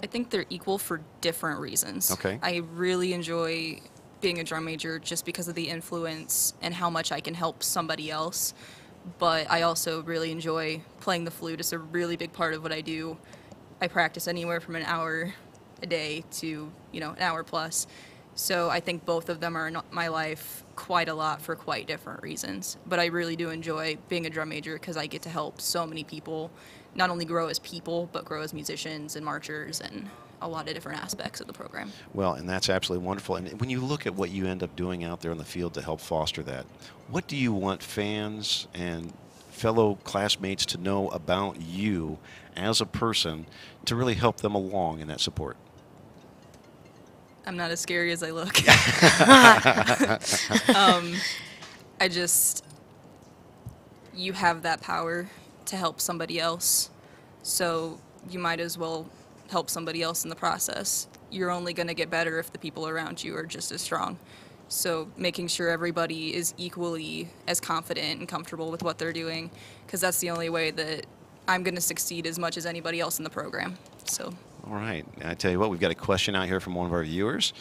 I think they're equal for different reasons. Okay. I really enjoy being a drum major just because of the influence and how much I can help somebody else. But I also really enjoy playing the flute. It's a really big part of what I do. I practice anywhere from an hour a day to, an hour plus. So I think both of them are in my life quite a lot for quite different reasons. But I really do enjoy being a drum major because I get to help so many people not only grow as people, but grow as musicians and marchers and a lot of different aspects of the program. Well, and that's absolutely wonderful. And when you look at what you end up doing out there on the field to help foster that, what do you want fans and fellow classmates to know about you as a person to really help them along in that support? I'm not as scary as I look. You have that power to help somebody else, so you might as well help somebody else in the process. You're only going to get better if the people around you are just as strong. So making sure everybody is equally as confident and comfortable with what they're doing, because that's the only way that I'm going to succeed as much as anybody else in the program. So. All right. I tell you what, we've got a question out here from one of our viewers.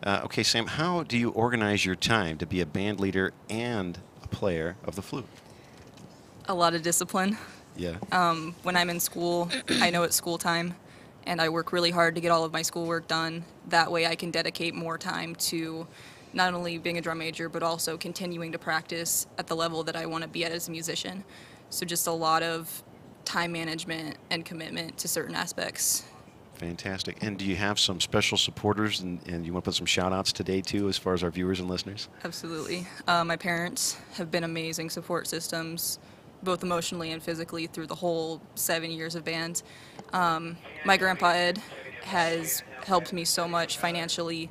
Okay, Sam, how do you organize your time to be a band leader and a player of the flute? A lot of discipline. Yeah. When I'm in school, I know it's school time, and I work really hard to get all of my schoolwork done. That way I can dedicate more time to not only being a drum major, but also continuing to practice at the level that I want to be at as a musician. So just a lot of time management and commitment to certain aspects. Fantastic. And do you have some special supporters, and you want to put some shout-outs today, too, as far as our viewers and listeners? Absolutely. My parents have been amazing support systems, both emotionally and physically, through the whole 7 years of band. My grandpa Ed has helped me so much financially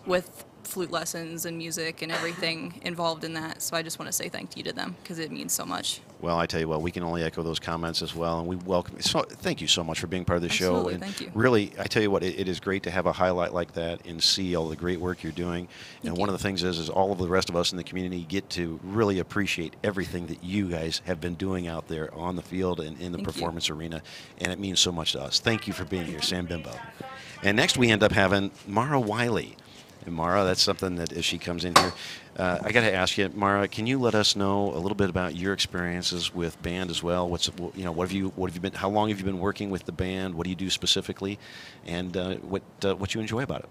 with flute lessons and music and everything involved in that. So I just want to say thank you to them, because it means so much. Well, I tell you what, we can only echo those comments as well, and we welcome. So, thank you so much for being part of the show. Absolutely, And thank you. Really, I tell you what, it is great to have a highlight like that and see all the great work you're doing. And one of the things is all of the rest of us in the community get to really appreciate everything that you guys have been doing out there on the field and in the performance arena, and it means so much to us. Thank you for being here, Sam Bimbo. And next we end up having Mara Wiley. And Mara, that's something that as she comes in here, I got to ask you, Mara, can you let us know a little bit about your experiences with band as well? What have you been? How long have you been working with the band? What do you do specifically, and what you enjoy about it?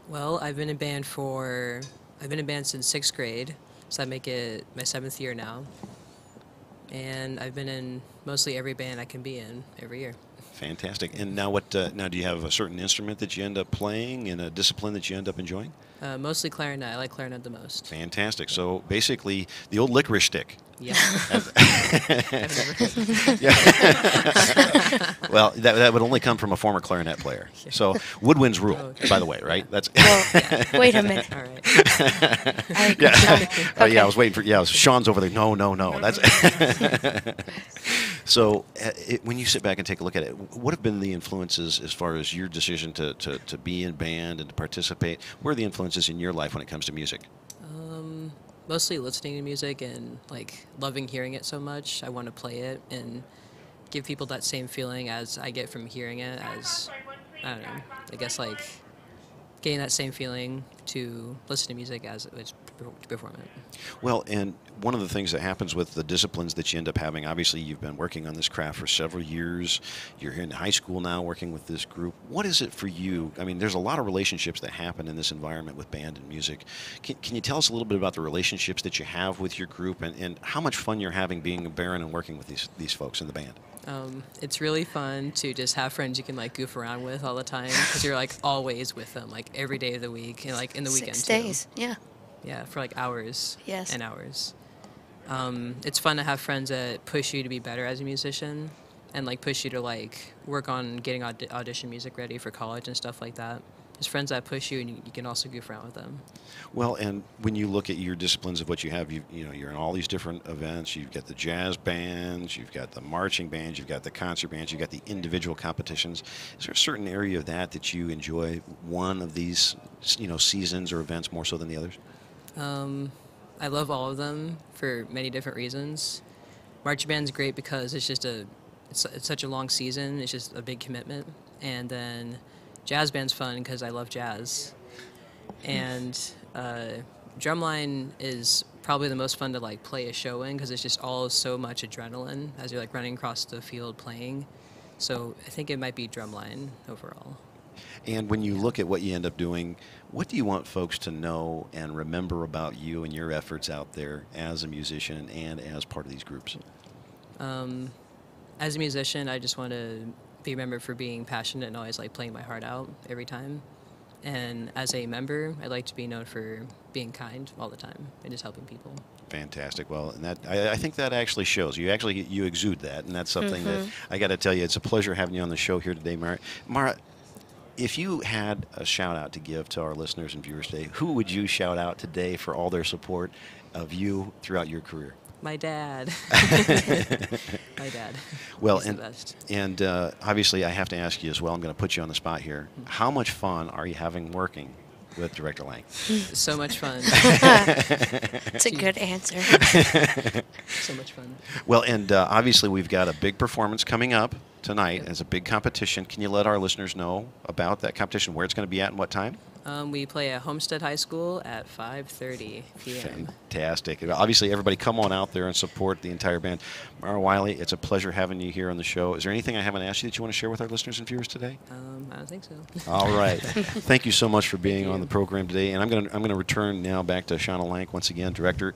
Well, I've been in band since 6th grade, so I make it my 7th year now, and I've been in mostly every band I can be in every year. Fantastic. And now now do you have a certain instrument that you end up playing and a discipline that you end up enjoying? Mostly clarinet. I like clarinet the most. Fantastic. So basically the old licorice stick. Yeah. Well, that would only come from a former clarinet player. So woodwinds rule, by the way, right? That's Wait a minute. All right. I was waiting for Sean's over there. No. That's So when you sit back and take a look at it, what have been the influences as far as your decision to be in band and to participate? What are the influences in your life when it comes to music? Mostly listening to music and like loving hearing it so much. I want to play it and give people that same feeling as I get from hearing it, as, I don't know, I guess like getting that same feeling to listen to music as it's to perform it. Well, and one of the things that happens with the disciplines that you end up having, obviously you've been working on this craft for several years. You're here in high school now working with this group. What is it for you? I mean, there's a lot of relationships that happen in this environment with band and music. Can you tell us a little bit about the relationships that you have with your group and how much fun you're having being a Baron and working with these folks in the band? It's really fun to just have friends you can like goof around with all the time, because you're like always with them, like every day of the week and like in the weekend 6 days, yeah. Yeah, for like hours Yes. and hours. It's fun to have friends that push you to be better as a musician and like push you to like work on getting audition music ready for college and stuff like that. Just friends that push you, and you can also goof around with them. Well, and when you look at your disciplines of what you have, you're in all these different events. You've got the jazz bands, you've got the marching bands, you've got the concert bands, you've got the individual competitions. Is there a certain area of that you enjoy one of these, seasons or events more so than the others? I love all of them for many different reasons. Marching band's great because it's such a long season. It's just a big commitment. And then jazz band's fun because I love jazz. And drumline is probably the most fun to like play a show in, because it's just all so much adrenaline as you're like running across the field playing. So I think it might be drumline overall. And when you look at what you end up doing, what do you want folks to know and remember about you and your efforts out there as a musician and as part of these groups? As a musician, I just want to be remembered for being passionate and always like playing my heart out every time. And as a member, I like to be known for being kind all the time and just helping people. Fantastic. Well, and I think that actually shows. You exude that, and that's something that I got to tell you. It's a pleasure having you on the show here today, Mara. Mara, If you had a shout out to give to our listeners and viewers today, who would you shout out today for all their support of you throughout your career? My dad. My dad. Well, He's the best. and obviously I have to ask you as well. I'm going to put you on the spot here. How much fun are you having working with Director Lang? So much fun. It's a good answer. So much fun. Well, and obviously we've got a big performance coming up tonight as a big competition. Can you let our listeners know about that competition, where it's going to be at and what time? We play at Homestead High School at 5:30 p.m. Fantastic. Obviously, everybody come on out there and support the entire band. Mara Wiley, it's a pleasure having you here on the show. Is there anything I haven't asked you that you want to share with our listeners and viewers today? I don't think so. All right. Thank you so much for being on the program today. And I'm going to return now back to Shauna Lank once again, Director.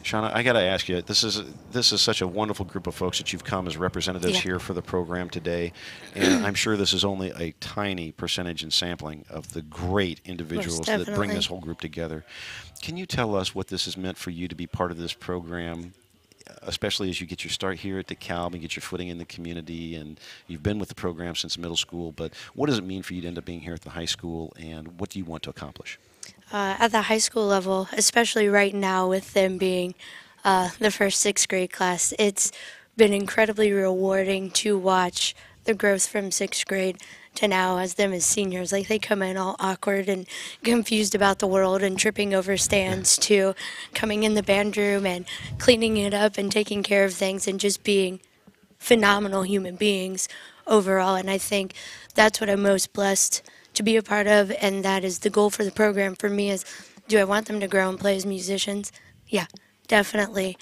Shauna, I got to ask you, this is such a wonderful group of folks that you've come as representatives here for the program today, and I'm sure this is only a tiny percentage in sampling of the great individuals that bring this whole group together. Can you tell us what this has meant for you to be part of this program, especially as you get your start here at DeKalb and get your footing in the community, and you've been with the program since middle school, but what does it mean for you to end up being here at the high school, and what do you want to accomplish? At the high school level, especially right now with them being the first 6th grade class, it's been incredibly rewarding to watch the growth from 6th grade to now as them as seniors. Like, they come in all awkward and confused about the world and tripping over stands to coming in the band room and cleaning it up and taking care of things and just being phenomenal human beings overall. And I think that's what I'm most blessed to be a part of, and that is the goal for the program for me. Is, do I want them to grow and play as musicians? Yeah, definitely.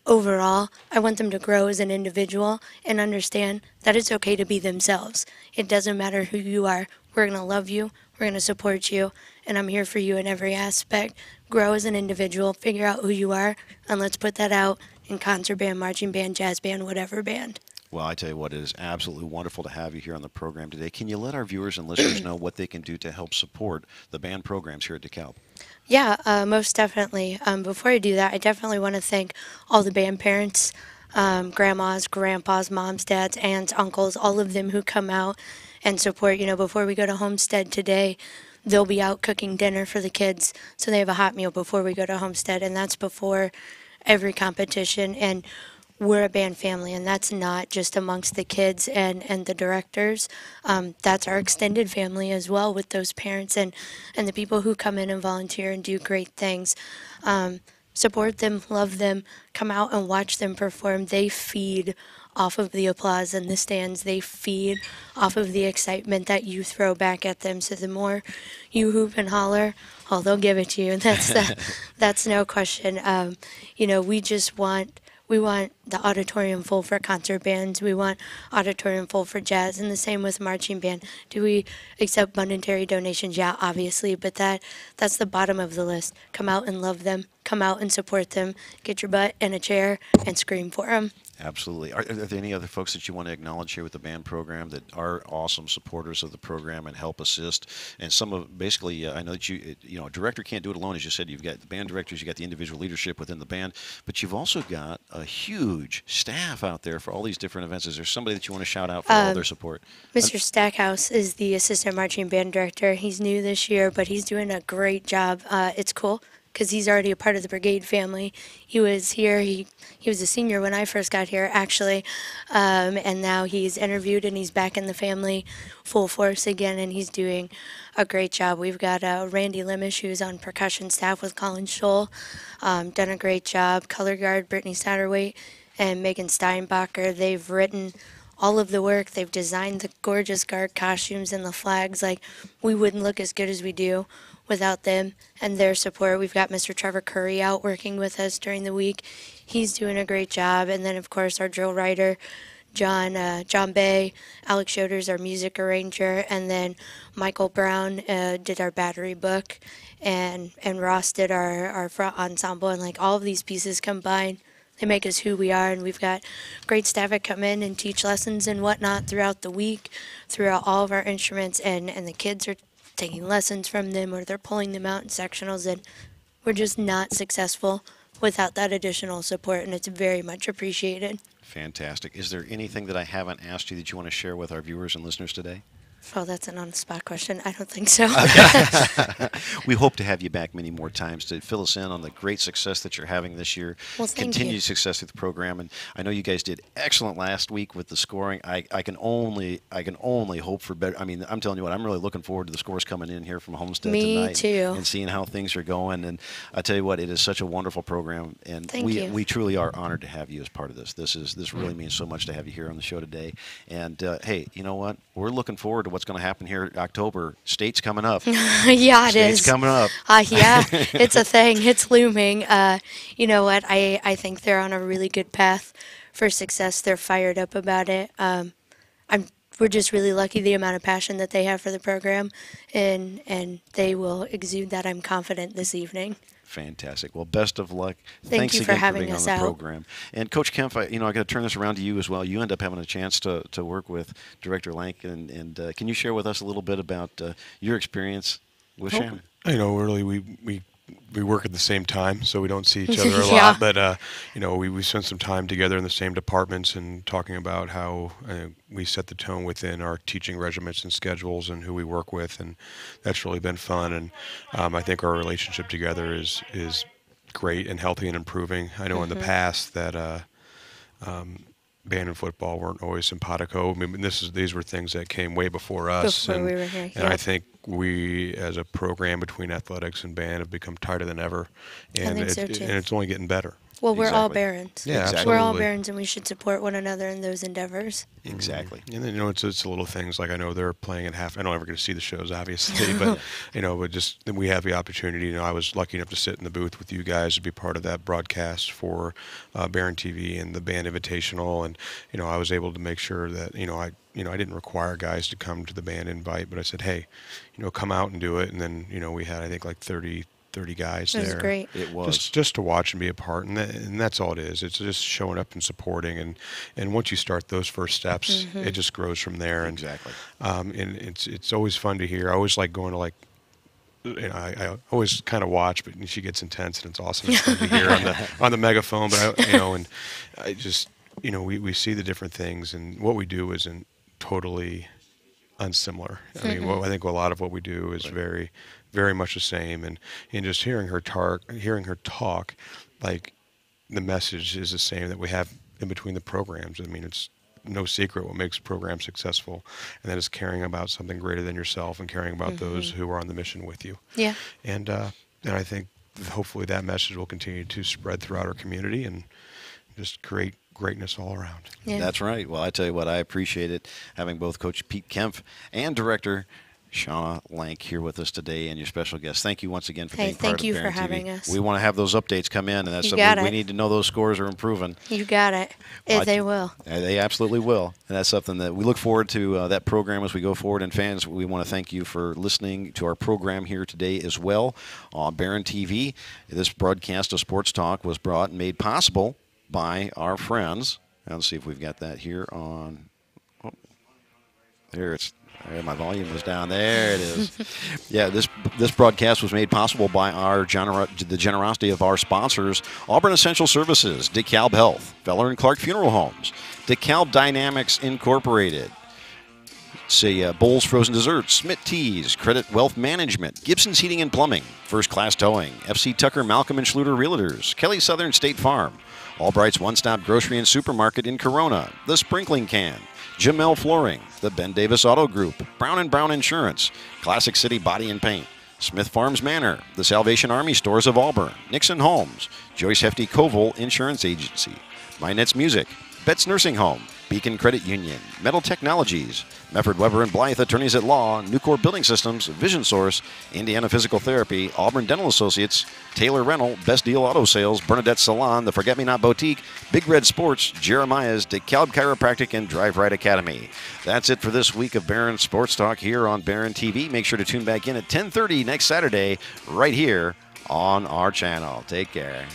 Overall, I want them to grow as an individual and understand that it's okay to be themselves. It doesn't matter who you are. We're going to love you, we're going to support you, and I'm here for you in every aspect. Grow as an individual, figure out who you are, and let's put that out in concert band, marching band, jazz band, whatever band. Well, I tell you what, it is absolutely wonderful to have you here on the program today. Can you let our viewers and listeners know what they can do to help support the band programs here at DeKalb? Yeah, most definitely. Before I do that, I definitely want to thank all the band parents, grandmas, grandpas, moms, dads, aunts, uncles, all of them who come out and support. You know, before we go to Homestead today, they'll be out cooking dinner for the kids, so they have a hot meal before we go to Homestead, and that's before every competition. And we're a band family, and that's not just amongst the kids and the directors. That's our extended family as well, with those parents and the people who come in and volunteer and do great things. Support them, love them, come out and watch them perform. They feed off of the applause in the stands. They feed off of the excitement that you throw back at them. So the more you hoop and holler, oh, they'll give it to you. That's no question. You know, we want the auditorium full for concert bands. We want auditorium full for jazz, and the same with marching band. Do we accept monetary donations? Yeah, obviously, but that's the bottom of the list. Come out and love them. Come out and support them. Get your butt in a chair and scream for them. Absolutely. Are there any other folks that you want to acknowledge here with the band program that are awesome supporters of the program and help assist? And some of, basically, I know that a director can't do it alone. As you said, you've got the band directors, you've got the individual leadership within the band, but you've also got a huge staff out there for all these different events. Is there somebody that you want to shout out for all their support? Mr. Stackhouse is the assistant marching band director. He's new this year, but he's doing a great job. It's cool, because he's already a part of the brigade family. He was here, he was a senior when I first got here, actually, and now he's interviewed and he's back in the family full force again, and he's doing a great job. We've got Randy Lemish, who's on percussion staff with Colin Scholl, done a great job. Color guard, Brittany Satterwhite and Megan Steinbacher. They've written all of the work. They've designed the gorgeous guard costumes and the flags. Like, we wouldn't look as good as we do without them and their support. We've got Mr. Trevor Curry out working with us during the week. He's doing a great job. And then, of course, our drill writer, John Bay. Alex Yoder's our music arranger. And then Michael Brown did our battery book. And Ross did our front ensemble. And, like, all of these pieces combined, they make us who we are. And we've got great staff that come in and teach lessons and whatnot throughout the week, throughout all of our instruments. And the kids are taking lessons from them, or they're pulling them out in sectionals, and we're just not successful without that additional support, and it's very much appreciated. Fantastic. Is there anything that I haven't asked you that you want to share with our viewers and listeners today? Well, that's an on-the-spot question. I don't think so. We hope to have you back many more times to fill us in on the great success that you're having this year. Well, thank you. Continued success with the program, and I know you guys did excellent last week with the scoring. I can only hope for better. I mean, I'm telling you what, I'm really looking forward to the scores coming in here from Homestead Me tonight too. and seeing how things are going. And I tell you what, it is such a wonderful program, and Thank you. we truly are honored to have you as part of this. This really means so much to have you here on the show today. And hey, you know what? We're looking forward to what's going to happen here in October. State's coming up. Yeah, it is. State's coming up. Yeah, it's a thing. It's looming. You know what? I think they're on a really good path for success. They're fired up about it. We're just really lucky the amount of passion that they have for the program, and they will exude that, I'm confident, this evening. Fantastic. Well, best of luck. Thank Thanks you again for having being us on the out. program. And Coach Kempf, I got to turn this around to you as well. You end up having a chance to work with Director Lank, and can you share with us a little bit about your experience with Shannon? You know, really, we work at the same time, so we don't see each other a Yeah. lot. But you know, we spent some time together in the same departments and talking about how we set the tone within our teaching regiments and schedules and who we work with, and that's really been fun. And I think our relationship together is great and healthy and improving. I know in the past that band and football weren't always simpatico. I mean, these were things that came way before us. Before and, we were here, and I yeah. think we, as a program between athletics and band, have become tighter than ever. And think so, too. and it's only getting better. Well, we're all Exactly. Barons. Yeah, Exactly. We're all absolutely. Barons, and we should support one another in those endeavors. Exactly. And then, you know, it's little things like I know they're playing at half. I don't ever get to see the shows, obviously, but you know, but just we have the opportunity. You know, I was lucky enough to sit in the booth with you guys to be part of that broadcast for Barron TV and the band invitational, and you know, I was able to make sure that I didn't require guys to come to the band invite, but I said, hey, you know, come out and do it. And then you know, we had I think like 30 guys It was there. great. It was. Just to watch and be a part, and that's all it is. It's just showing up and supporting, and once you start those first steps, it just grows from there. And Exactly. and it's always fun to hear. I always like going to I always kind of watch, but she gets intense, and it's awesome. It's fun to hear on the megaphone. But I just we see the different things, and what we do isn't totally unsimilar. I mean, I think a lot of what we do is very, very much the same, and just hearing her talk, like the message is the same that we have in between the programs. I mean, it's no secret what makes programs successful, and that is caring about something greater than yourself and caring about those who are on the mission with you. Yeah. And I think hopefully that message will continue to spread throughout our community and just create greatness all around. Yeah. That's right. Well, I tell you what, I appreciate it having both Coach Pete Kempf and Director Shauna Lank here with us today, and your special guest. Thank you once again for Hey, being part thank of you for Barron TV. having us. We want to have those updates come in, and that's You something got we it. need to know those scores are improving. You got it. They will. They absolutely will, and that's something that we look forward to that program as we go forward. And fans, we want to thank you for listening to our program here today as well on Barron TV. This broadcast of Sports Talk was brought and made possible by our friends. Now, let's see if we've got that here on. Oh, there it's. There, my volume was down. There it is. Yeah, this broadcast was made possible by the generosity of our sponsors: Auburn Essential Services, DeKalb Health, Feller and Clark Funeral Homes, DeKalb Dynamics Incorporated, Bowles Frozen Desserts, Smith Teas, Credit Wealth Management, Gibson's Heating and Plumbing, First Class Towing, FC Tucker, Malcolm and Schluter Realtors, Kelly Southern State Farm, Albright's One Stop Grocery and Supermarket in Corona, The Sprinkling Can, Jamel Flooring, the Ben Davis Auto Group, Brown & Brown Insurance, Classic City Body and Paint, Smith Farms Manor, the Salvation Army Stores of Auburn, Nixon Homes, Joyce Hefty Koval Insurance Agency, MyNets Music, Betts Nursing Home, Beacon Credit Union, Metal Technologies, Mefford Weber and Blythe Attorneys at Law, Nucor Building Systems, Vision Source, Indiana Physical Therapy, Auburn Dental Associates, Taylor Rental, Best Deal Auto Sales, Bernadette Salon, The Forget Me Not Boutique, Big Red Sports, Jeremiah's, DeKalb Chiropractic, and Drive Right Academy. That's it for this week of Barron Sports Talk here on Barron TV. Make sure to tune back in at 10:30 next Saturday right here on our channel. Take care.